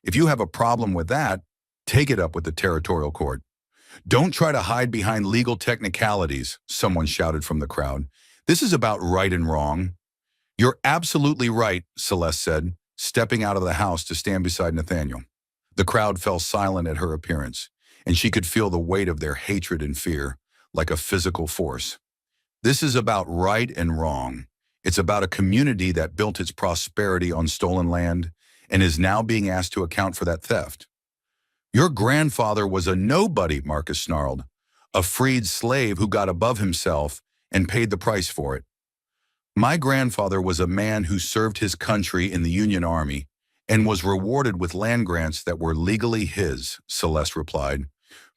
If you have a problem with that, take it up with the territorial court." "Don't try to hide behind legal technicalities," someone shouted from the crowd. "This is about right and wrong." "You're absolutely right," Celeste said, stepping out of the house to stand beside Nathaniel. The crowd fell silent at her appearance, and she could feel the weight of their hatred and fear, like a physical force. "This is about right and wrong. It's about a community that built its prosperity on stolen land and is now being asked to account for that theft." "Your grandfather was a nobody," Marcus snarled. "A freed slave who got above himself and paid the price for it." "My grandfather was a man who served his country in the Union Army and was rewarded with land grants that were legally his," Celeste replied,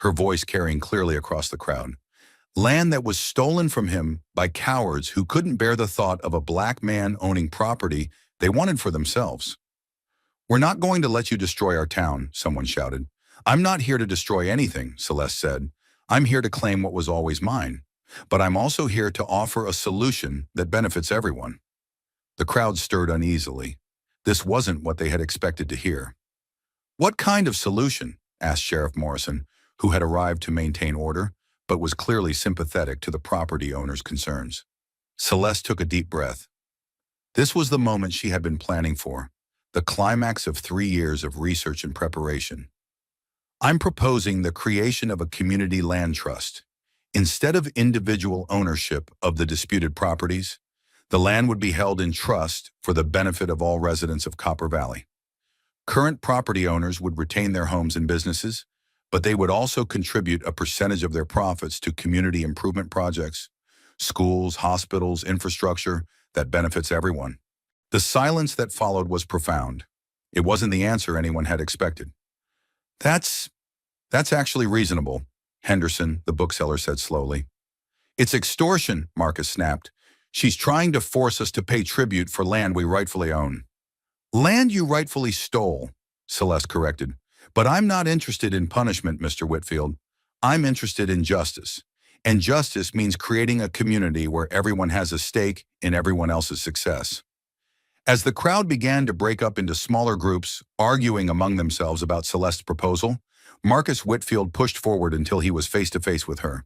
her voice carrying clearly across the crowd. "Land that was stolen from him by cowards who couldn't bear the thought of a black man owning property they wanted for themselves." "We're not going to let you destroy our town," someone shouted. "I'm not here to destroy anything," Celeste said. "I'm here to claim what was always mine. But I'm also here to offer a solution that benefits everyone." The crowd stirred uneasily. This wasn't what they had expected to hear. "What kind of solution?" asked Sheriff Morrison, who had arrived to maintain order, but was clearly sympathetic to the property owner's concerns. Celeste took a deep breath. This was the moment she had been planning for, the climax of 3 years of research and preparation. "I'm proposing the creation of a community land trust. Instead of individual ownership of the disputed properties, the land would be held in trust for the benefit of all residents of Copper Valley. Current property owners would retain their homes and businesses, but they would also contribute a percentage of their profits to community improvement projects, schools, hospitals, infrastructure that benefits everyone." The silence that followed was profound. It wasn't the answer anyone had expected. That's actually reasonable," Henderson, the bookseller, said slowly. "It's extortion," Marcus snapped. She's trying to force us to pay tribute for land we rightfully own. Land you rightfully stole, Celeste corrected. But I'm not interested in punishment, Mr. Whitfield. I'm interested in justice. And justice means creating a community where everyone has a stake in everyone else's success. As the crowd began to break up into smaller groups, arguing among themselves about Celeste's proposal, Marcus Whitfield pushed forward until he was face to face with her.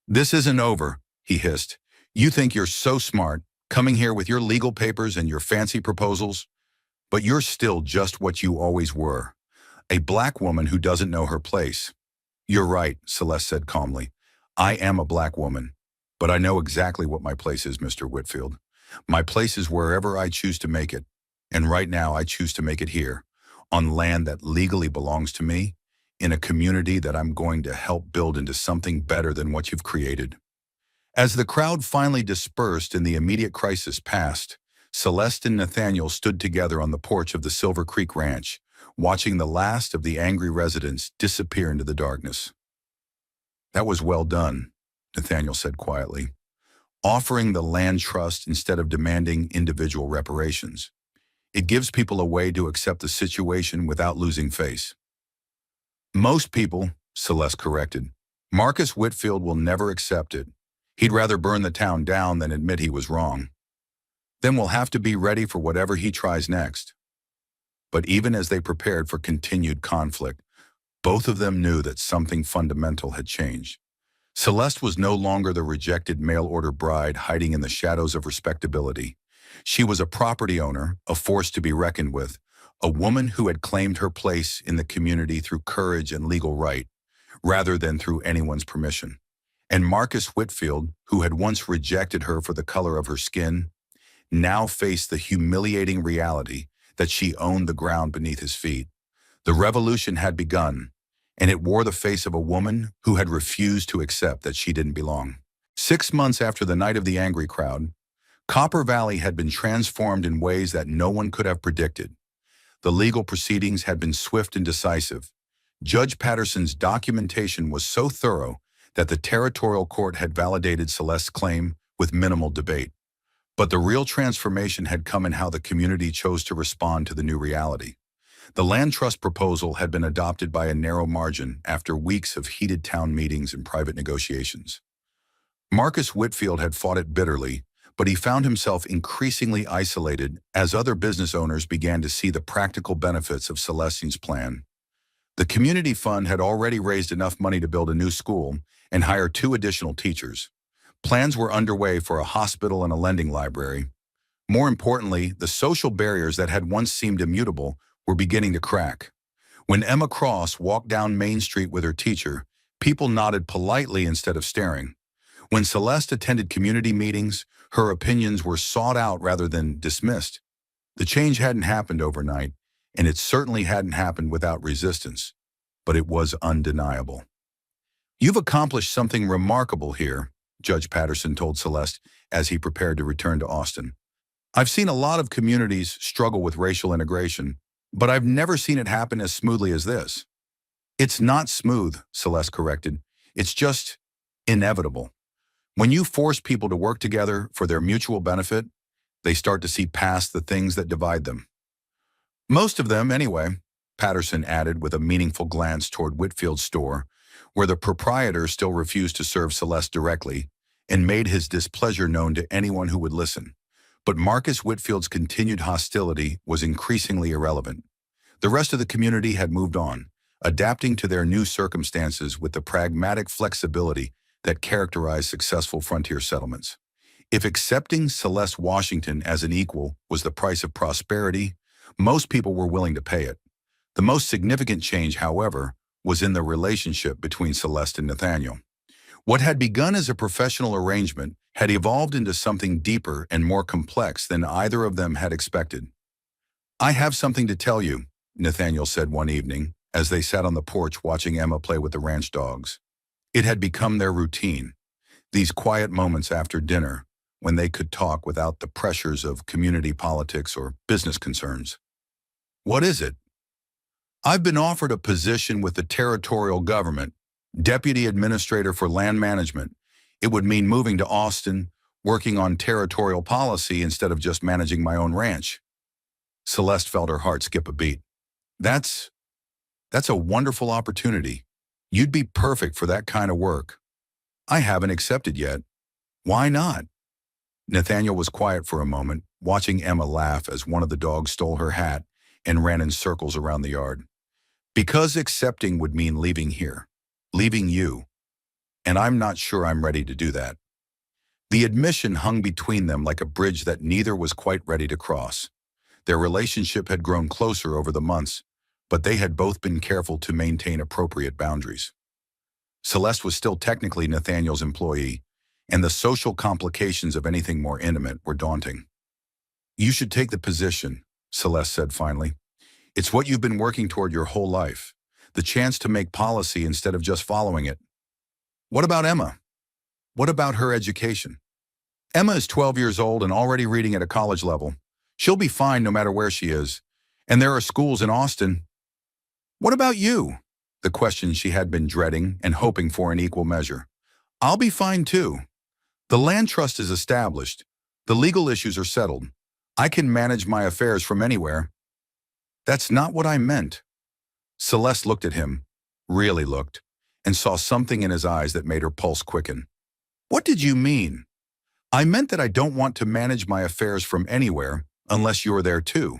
"This isn't over," he hissed. "You think you're so smart, coming here with your legal papers and your fancy proposals, but you're still just what you always were, a black woman who doesn't know her place." "You're right," Celeste said calmly. "I am a black woman, but I know exactly what my place is, Mr. Whitfield. My place is wherever I choose to make it, and right now I choose to make it here, on land that legally belongs to me, in a community that I'm going to help build into something better than what you've created." As the crowd finally dispersed and the immediate crisis passed, Celeste and Nathaniel stood together on the porch of the Silver Creek Ranch, watching the last of the angry residents disappear into the darkness. "That was well done," Nathaniel said quietly. "Offering the land trust instead of demanding individual reparations. It gives people a way to accept the situation without losing face." "Most people," Celeste corrected. "Marcus Whitfield will never accept it. He'd rather burn the town down than admit he was wrong. Then we'll have to be ready for whatever he tries next." But even as they prepared for continued conflict, both of them knew that something fundamental had changed. Celeste was no longer the rejected mail-order bride hiding in the shadows of respectability. She was a property owner, a force to be reckoned with, a woman who had claimed her place in the community through courage and legal right, rather than through anyone's permission. And Marcus Whitfield, who had once rejected her for the color of her skin, now faced the humiliating reality that she owned the ground beneath his feet. The revolution had begun, and it wore the face of a woman who had refused to accept that she didn't belong. 6 months after the night of the angry crowd, Copper Valley had been transformed in ways that no one could have predicted. The legal proceedings had been swift and decisive. Judge Patterson's documentation was so thorough that the territorial court had validated Celeste's claim with minimal debate. But the real transformation had come in how the community chose to respond to the new reality. The land trust proposal had been adopted by a narrow margin after weeks of heated town meetings and private negotiations. Marcus Whitfield had fought it bitterly, but he found himself increasingly isolated as other business owners began to see the practical benefits of Celestine's plan. The community fund had already raised enough money to build a new school and hire 2 additional teachers. Plans were underway for a hospital and a lending library. More importantly, the social barriers that had once seemed immutable were beginning to crack. When Emma Cross walked down Main Street with her teacher, people nodded politely instead of staring. When Celeste attended community meetings, her opinions were sought out rather than dismissed. The change hadn't happened overnight, and it certainly hadn't happened without resistance, but it was undeniable. "You've accomplished something remarkable here," Judge Patterson told Celeste as he prepared to return to Austin. "I've seen a lot of communities struggle with racial integration, but I've never seen it happen as smoothly as this." "It's not smooth," Celeste corrected. "It's just inevitable. When you force people to work together for their mutual benefit, they start to see past the things that divide them." "Most of them, anyway," Patterson added with a meaningful glance toward Whitfield's store, where the proprietor still refused to serve Celeste directly and made his displeasure known to anyone who would listen. But Marcus Whitfield's continued hostility was increasingly irrelevant. The rest of the community had moved on, adapting to their new circumstances with the pragmatic flexibility that characterized successful frontier settlements. If accepting Celeste Washington as an equal was the price of prosperity, most people were willing to pay it. The most significant change, however, was in the relationship between Celeste and Nathaniel. What had begun as a professional arrangement had evolved into something deeper and more complex than either of them had expected. "I have something to tell you," Nathaniel said one evening, as they sat on the porch watching Emma play with the ranch dogs. It had become their routine, these quiet moments after dinner, when they could talk without the pressures of community politics or business concerns. "What is it?" "I've been offered a position with the territorial government, Deputy Administrator for Land Management. It would mean moving to Austin, working on territorial policy instead of just managing my own ranch. Celeste felt her heart skip a beat. That's, that's a wonderful opportunity. You'd be perfect for that kind of work. I haven't accepted yet. Why not? Nathaniel was quiet for a moment, watching Emma laugh as one of the dogs stole her hat and ran in circles around the yard. Because accepting would mean leaving here, leaving you, and I'm not sure I'm ready to do that. The admission hung between them like a bridge that neither was quite ready to cross. Their relationship had grown closer over the months, but they had both been careful to maintain appropriate boundaries. Celeste was still technically Nathaniel's employee, and the social complications of anything more intimate were daunting. You should take the position, Celeste said finally. It's what you've been working toward your whole life, the chance to make policy instead of just following it. What about Emma? What about her education? Emma is 12 years old and already reading at a college level. She'll be fine no matter where she is, and there are schools in Austin. What about you? The question she had been dreading and hoping for in equal measure. I'll be fine too. The land trust is established. The legal issues are settled. I can manage my affairs from anywhere. That's not what I meant. Celeste looked at him, really looked, and saw something in his eyes that made her pulse quicken. What did you mean? I meant that I don't want to manage my affairs from anywhere unless you're there too.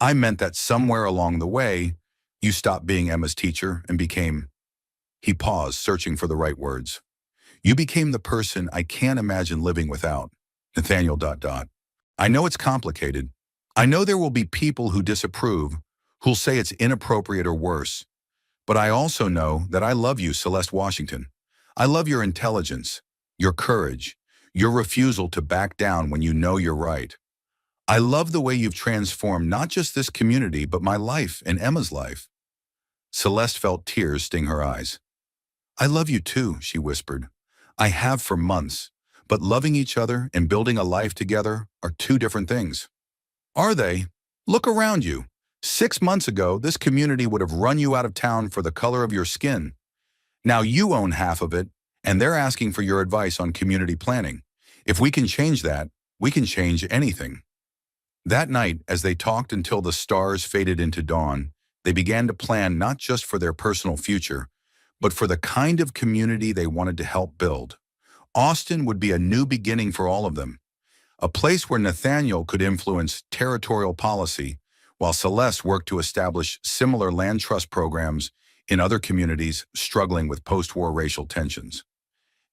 I meant that somewhere along the way, you stopped being Emma's teacher and became... He paused, searching for the right words. You became the person I can't imagine living without. Nathaniel... I know it's complicated. I know there will be people who disapprove, who'll say it's inappropriate or worse. But I also know that I love you, Celeste Washington. I love your intelligence, your courage, your refusal to back down when you know you're right. I love the way you've transformed not just this community, but my life and Emma's life. Celeste felt tears sting her eyes. I love you too, she whispered. I have for months, but loving each other and building a life together are two different things. Are they? Look around you. 6 months ago, this community would have run you out of town for the color of your skin. Now you own half of it, and they're asking for your advice on community planning. If we can change that, we can change anything. That night, as they talked until the stars faded into dawn, they began to plan not just for their personal future, but for the kind of community they wanted to help build. Austin would be a new beginning for all of them, a place where Nathaniel could influence territorial policy, while Celeste worked to establish similar land trust programs in other communities struggling with post-war racial tensions.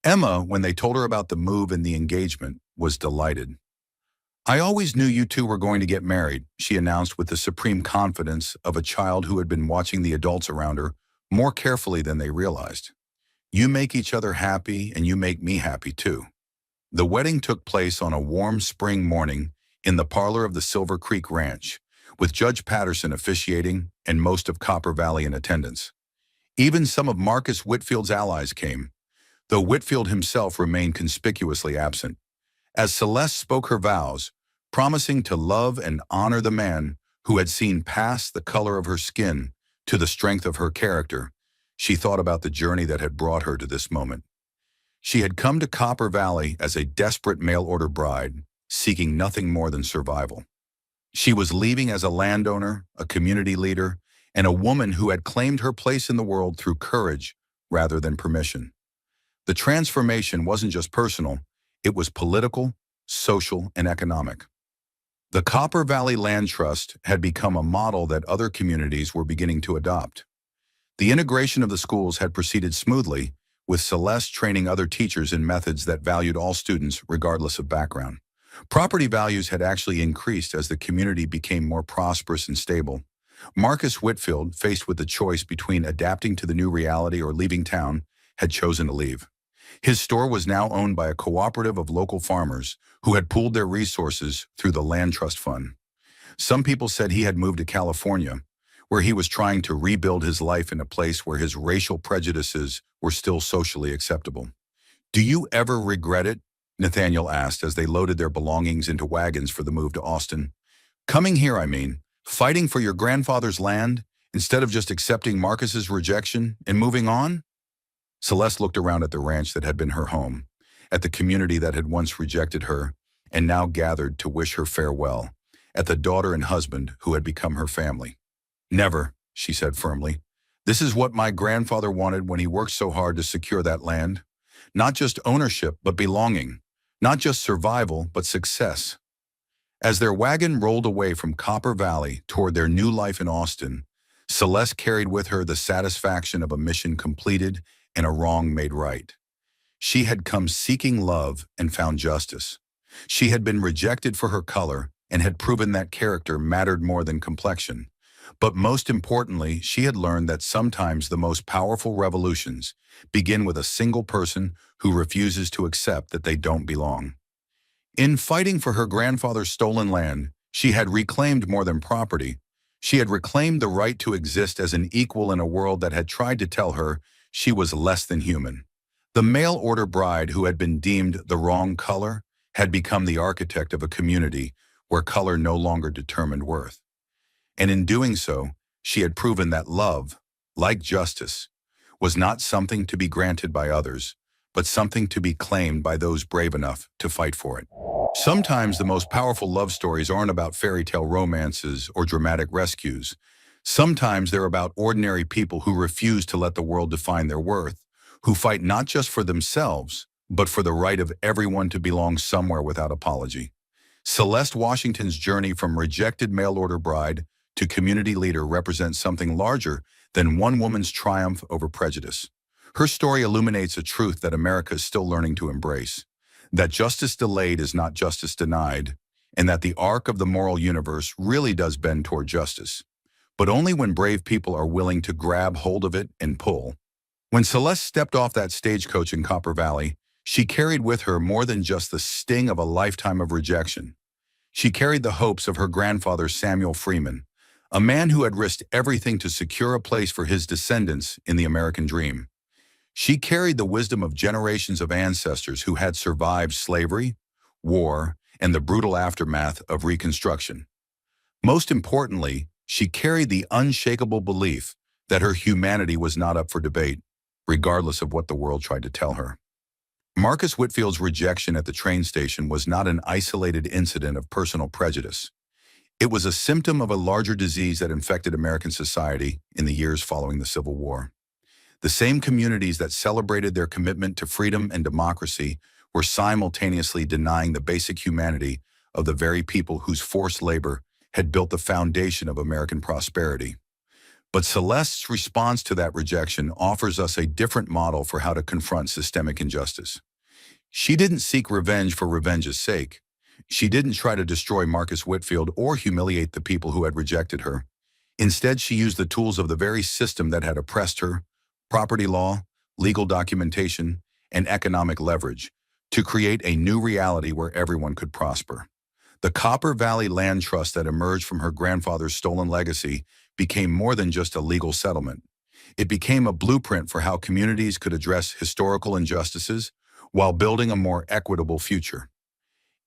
Emma, when they told her about the move and the engagement, was delighted. I always knew you two were going to get married, she announced with the supreme confidence of a child who had been watching the adults around her more carefully than they realized. You make each other happy, and you make me happy too. The wedding took place on a warm spring morning in the parlor of the Silver Creek Ranch, with Judge Patterson officiating and most of Copper Valley in attendance. Even some of Marcus Whitfield's allies came, though Whitfield himself remained conspicuously absent. As Celeste spoke her vows, promising to love and honor the man who had seen past the color of her skin to the strength of her character, she thought about the journey that had brought her to this moment. She had come to Copper Valley as a desperate mail-order bride, seeking nothing more than survival. She was leaving as a landowner, a community leader, and a woman who had claimed her place in the world through courage rather than permission. The transformation wasn't just personal, it was political, social, and economic. The Copper Valley Land Trust had become a model that other communities were beginning to adopt. The integration of the schools had proceeded smoothly, with Celeste training other teachers in methods that valued all students regardless of background. Property values had actually increased as the community became more prosperous and stable. Marcus Whitfield, faced with the choice between adapting to the new reality or leaving town, had chosen to leave. His store was now owned by a cooperative of local farmers who had pooled their resources through the Land Trust Fund. Some people said he had moved to California, where he was trying to rebuild his life in a place where his racial prejudices were still socially acceptable. Do you ever regret it? Nathaniel asked as they loaded their belongings into wagons for the move to Austin. Coming here, I mean, fighting for your grandfather's land instead of just accepting Marcus's rejection and moving on? Celeste looked around at the ranch that had been her home, at the community that had once rejected her and now gathered to wish her farewell, at the daughter and husband who had become her family. "Never," she said firmly. "This is what my grandfather wanted when he worked so hard to secure that land. Not just ownership, but belonging. Not just survival, but success." As their wagon rolled away from Copper Valley toward their new life in Austin, Celeste carried with her the satisfaction of a mission completed and a wrong made right. She had come seeking love and found justice. She had been rejected for her color and had proven that character mattered more than complexion. But most importantly, she had learned that sometimes the most powerful revolutions begin with a single person who refuses to accept that they don't belong. In fighting for her grandfather's stolen land, she had reclaimed more than property. She had reclaimed the right to exist as an equal in a world that had tried to tell her she was less than human. The mail-order bride who had been deemed the wrong color had become the architect of a community where color no longer determined worth. And in doing so, she had proven that love, like justice, was not something to be granted by others, but something to be claimed by those brave enough to fight for it. Sometimes the most powerful love stories aren't about fairy tale romances or dramatic rescues. Sometimes they're about ordinary people who refuse to let the world define their worth, who fight not just for themselves, but for the right of everyone to belong somewhere without apology. Celeste Washington's journey from rejected mail-order bride to community leader represents something larger than one woman's triumph over prejudice. Her story illuminates a truth that America is still learning to embrace, that justice delayed is not justice denied, and that the arc of the moral universe really does bend toward justice, but only when brave people are willing to grab hold of it and pull. When Celeste stepped off that stagecoach in Copper Valley, she carried with her more than just the sting of a lifetime of rejection. She carried the hopes of her grandfather Samuel Freeman, a man who had risked everything to secure a place for his descendants in the American dream. She carried the wisdom of generations of ancestors who had survived slavery, war, and the brutal aftermath of Reconstruction. Most importantly, she carried the unshakable belief that her humanity was not up for debate, regardless of what the world tried to tell her. Marcus Whitfield's rejection at the train station was not an isolated incident of personal prejudice. It was a symptom of a larger disease that infected American society in the years following the Civil War. The same communities that celebrated their commitment to freedom and democracy were simultaneously denying the basic humanity of the very people whose forced labor had built the foundation of American prosperity. But Celeste's response to that rejection offers us a different model for how to confront systemic injustice. She didn't seek revenge for revenge's sake. She didn't try to destroy Marcus Whitfield or humiliate the people who had rejected her. Instead, she used the tools of the very system that had oppressed her, property law, legal documentation, and economic leverage, to create a new reality where everyone could prosper. The Copper Valley Land Trust that emerged from her grandfather's stolen legacy became more than just a legal settlement. It became a blueprint for how communities could address historical injustices while building a more equitable future.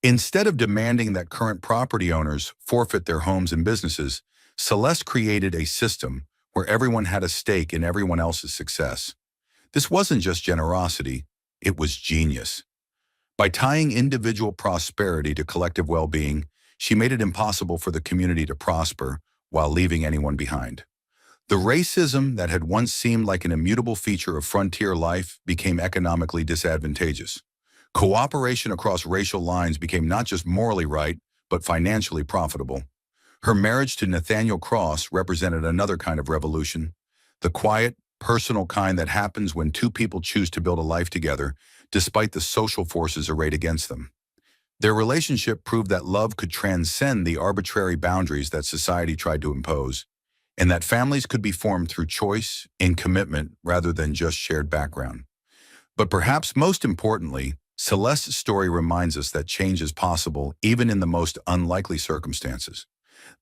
Instead of demanding that current property owners forfeit their homes and businesses, Celeste created a system where everyone had a stake in everyone else's success. This wasn't just generosity, it was genius. By tying individual prosperity to collective well-being, she made it impossible for the community to prosper while leaving anyone behind. The racism that had once seemed like an immutable feature of frontier life became economically disadvantageous. Cooperation across racial lines became not just morally right, but financially profitable. Her marriage to Nathaniel Cross represented another kind of revolution, the quiet, personal kind that happens when two people choose to build a life together, despite the social forces arrayed against them. Their relationship proved that love could transcend the arbitrary boundaries that society tried to impose, and that families could be formed through choice and commitment rather than just shared background. But perhaps most importantly, Celeste's story reminds us that change is possible even in the most unlikely circumstances.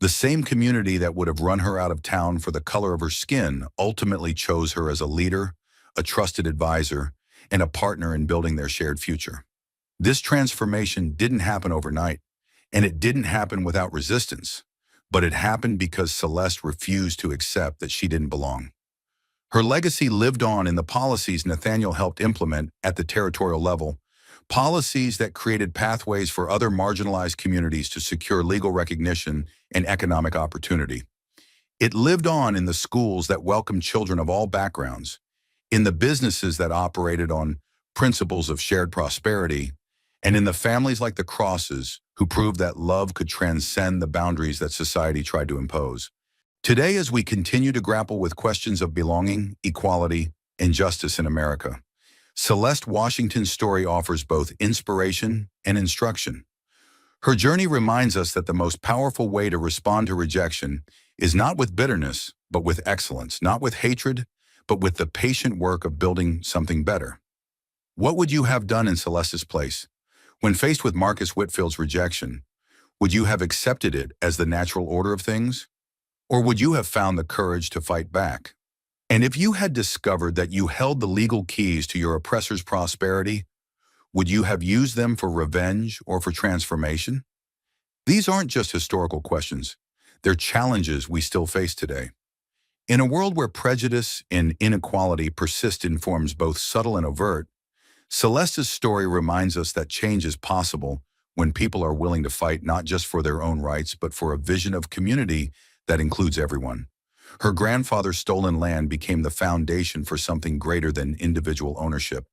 The same community that would have run her out of town for the color of her skin ultimately chose her as a leader, a trusted advisor, and a partner in building their shared future. This transformation didn't happen overnight, and it didn't happen without resistance, but it happened because Celeste refused to accept that she didn't belong. Her legacy lived on in the policies Nathaniel helped implement at the territorial level, policies that created pathways for other marginalized communities to secure legal recognition and economic opportunity. It lived on in the schools that welcomed children of all backgrounds, in the businesses that operated on principles of shared prosperity, and in the families like the Crosses who proved that love could transcend the boundaries that society tried to impose. Today, as we continue to grapple with questions of belonging, equality, and justice in America, Celeste Washington's story offers both inspiration and instruction. Her journey reminds us that the most powerful way to respond to rejection is not with bitterness, but with excellence, not with hatred, but with the patient work of building something better. What would you have done in Celeste's place? When faced with Marcus Whitfield's rejection, would you have accepted it as the natural order of things? Or would you have found the courage to fight back? And if you had discovered that you held the legal keys to your oppressor's prosperity, would you have used them for revenge or for transformation? These aren't just historical questions. They're challenges we still face today. In a world where prejudice and inequality persist in forms both subtle and overt, Celeste's story reminds us that change is possible when people are willing to fight not just for their own rights, but for a vision of community that includes everyone. Her grandfather's stolen land became the foundation for something greater than individual ownership.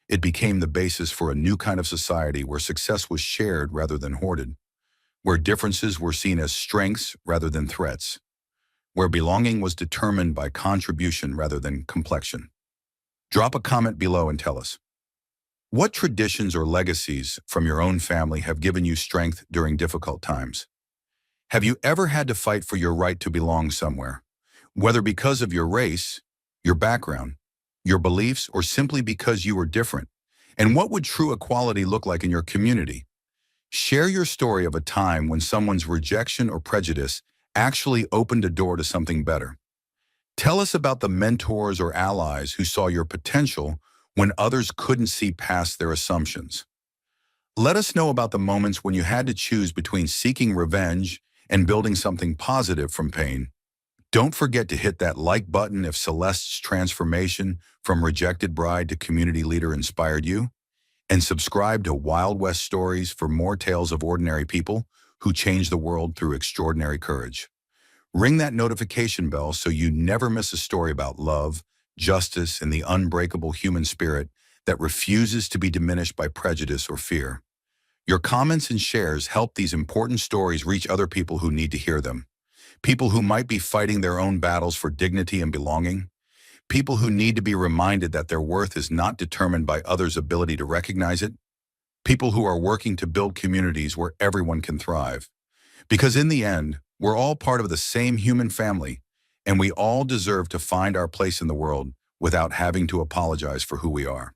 It became the basis for a new kind of society where success was shared rather than hoarded, where differences were seen as strengths rather than threats, where belonging was determined by contribution rather than complexion. Drop a comment below and tell us, what traditions or legacies from your own family have given you strength during difficult times? Have you ever had to fight for your right to belong somewhere, whether because of your race, your background, your beliefs, or simply because you were different? And what would true equality look like in your community? Share your story of a time when someone's rejection or prejudice actually opened a door to something better. Tell us about the mentors or allies who saw your potential when others couldn't see past their assumptions. Let us know about the moments when you had to choose between seeking revenge and building something positive from pain. Don't forget to hit that like button if Celeste's transformation from rejected bride to community leader inspired you, and subscribe to Wild West Stories for more tales of ordinary people who change the world through extraordinary courage. Ring that notification bell so you never miss a story about love, justice, and the unbreakable human spirit that refuses to be diminished by prejudice or fear. Your comments and shares help these important stories reach other people who need to hear them. People who might be fighting their own battles for dignity and belonging. People who need to be reminded that their worth is not determined by others' ability to recognize it. People who are working to build communities where everyone can thrive. Because in the end, we're all part of the same human family, and we all deserve to find our place in the world without having to apologize for who we are.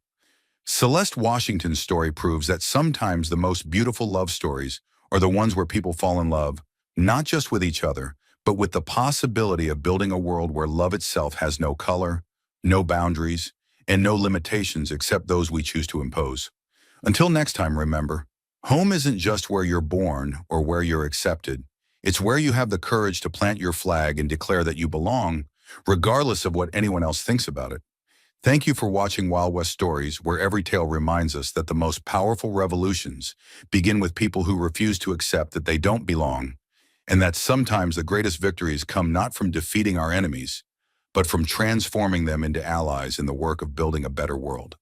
Celeste Washington's story proves that sometimes the most beautiful love stories are the ones where people fall in love, not just with each other, but with the possibility of building a world where love itself has no color, no boundaries, and no limitations except those we choose to impose. Until next time, remember, home isn't just where you're born or where you're accepted. It's where you have the courage to plant your flag and declare that you belong, regardless of what anyone else thinks about it. Thank you for watching Wild West Stories, where every tale reminds us that the most powerful revolutions begin with people who refuse to accept that they don't belong, and that sometimes the greatest victories come not from defeating our enemies, but from transforming them into allies in the work of building a better world.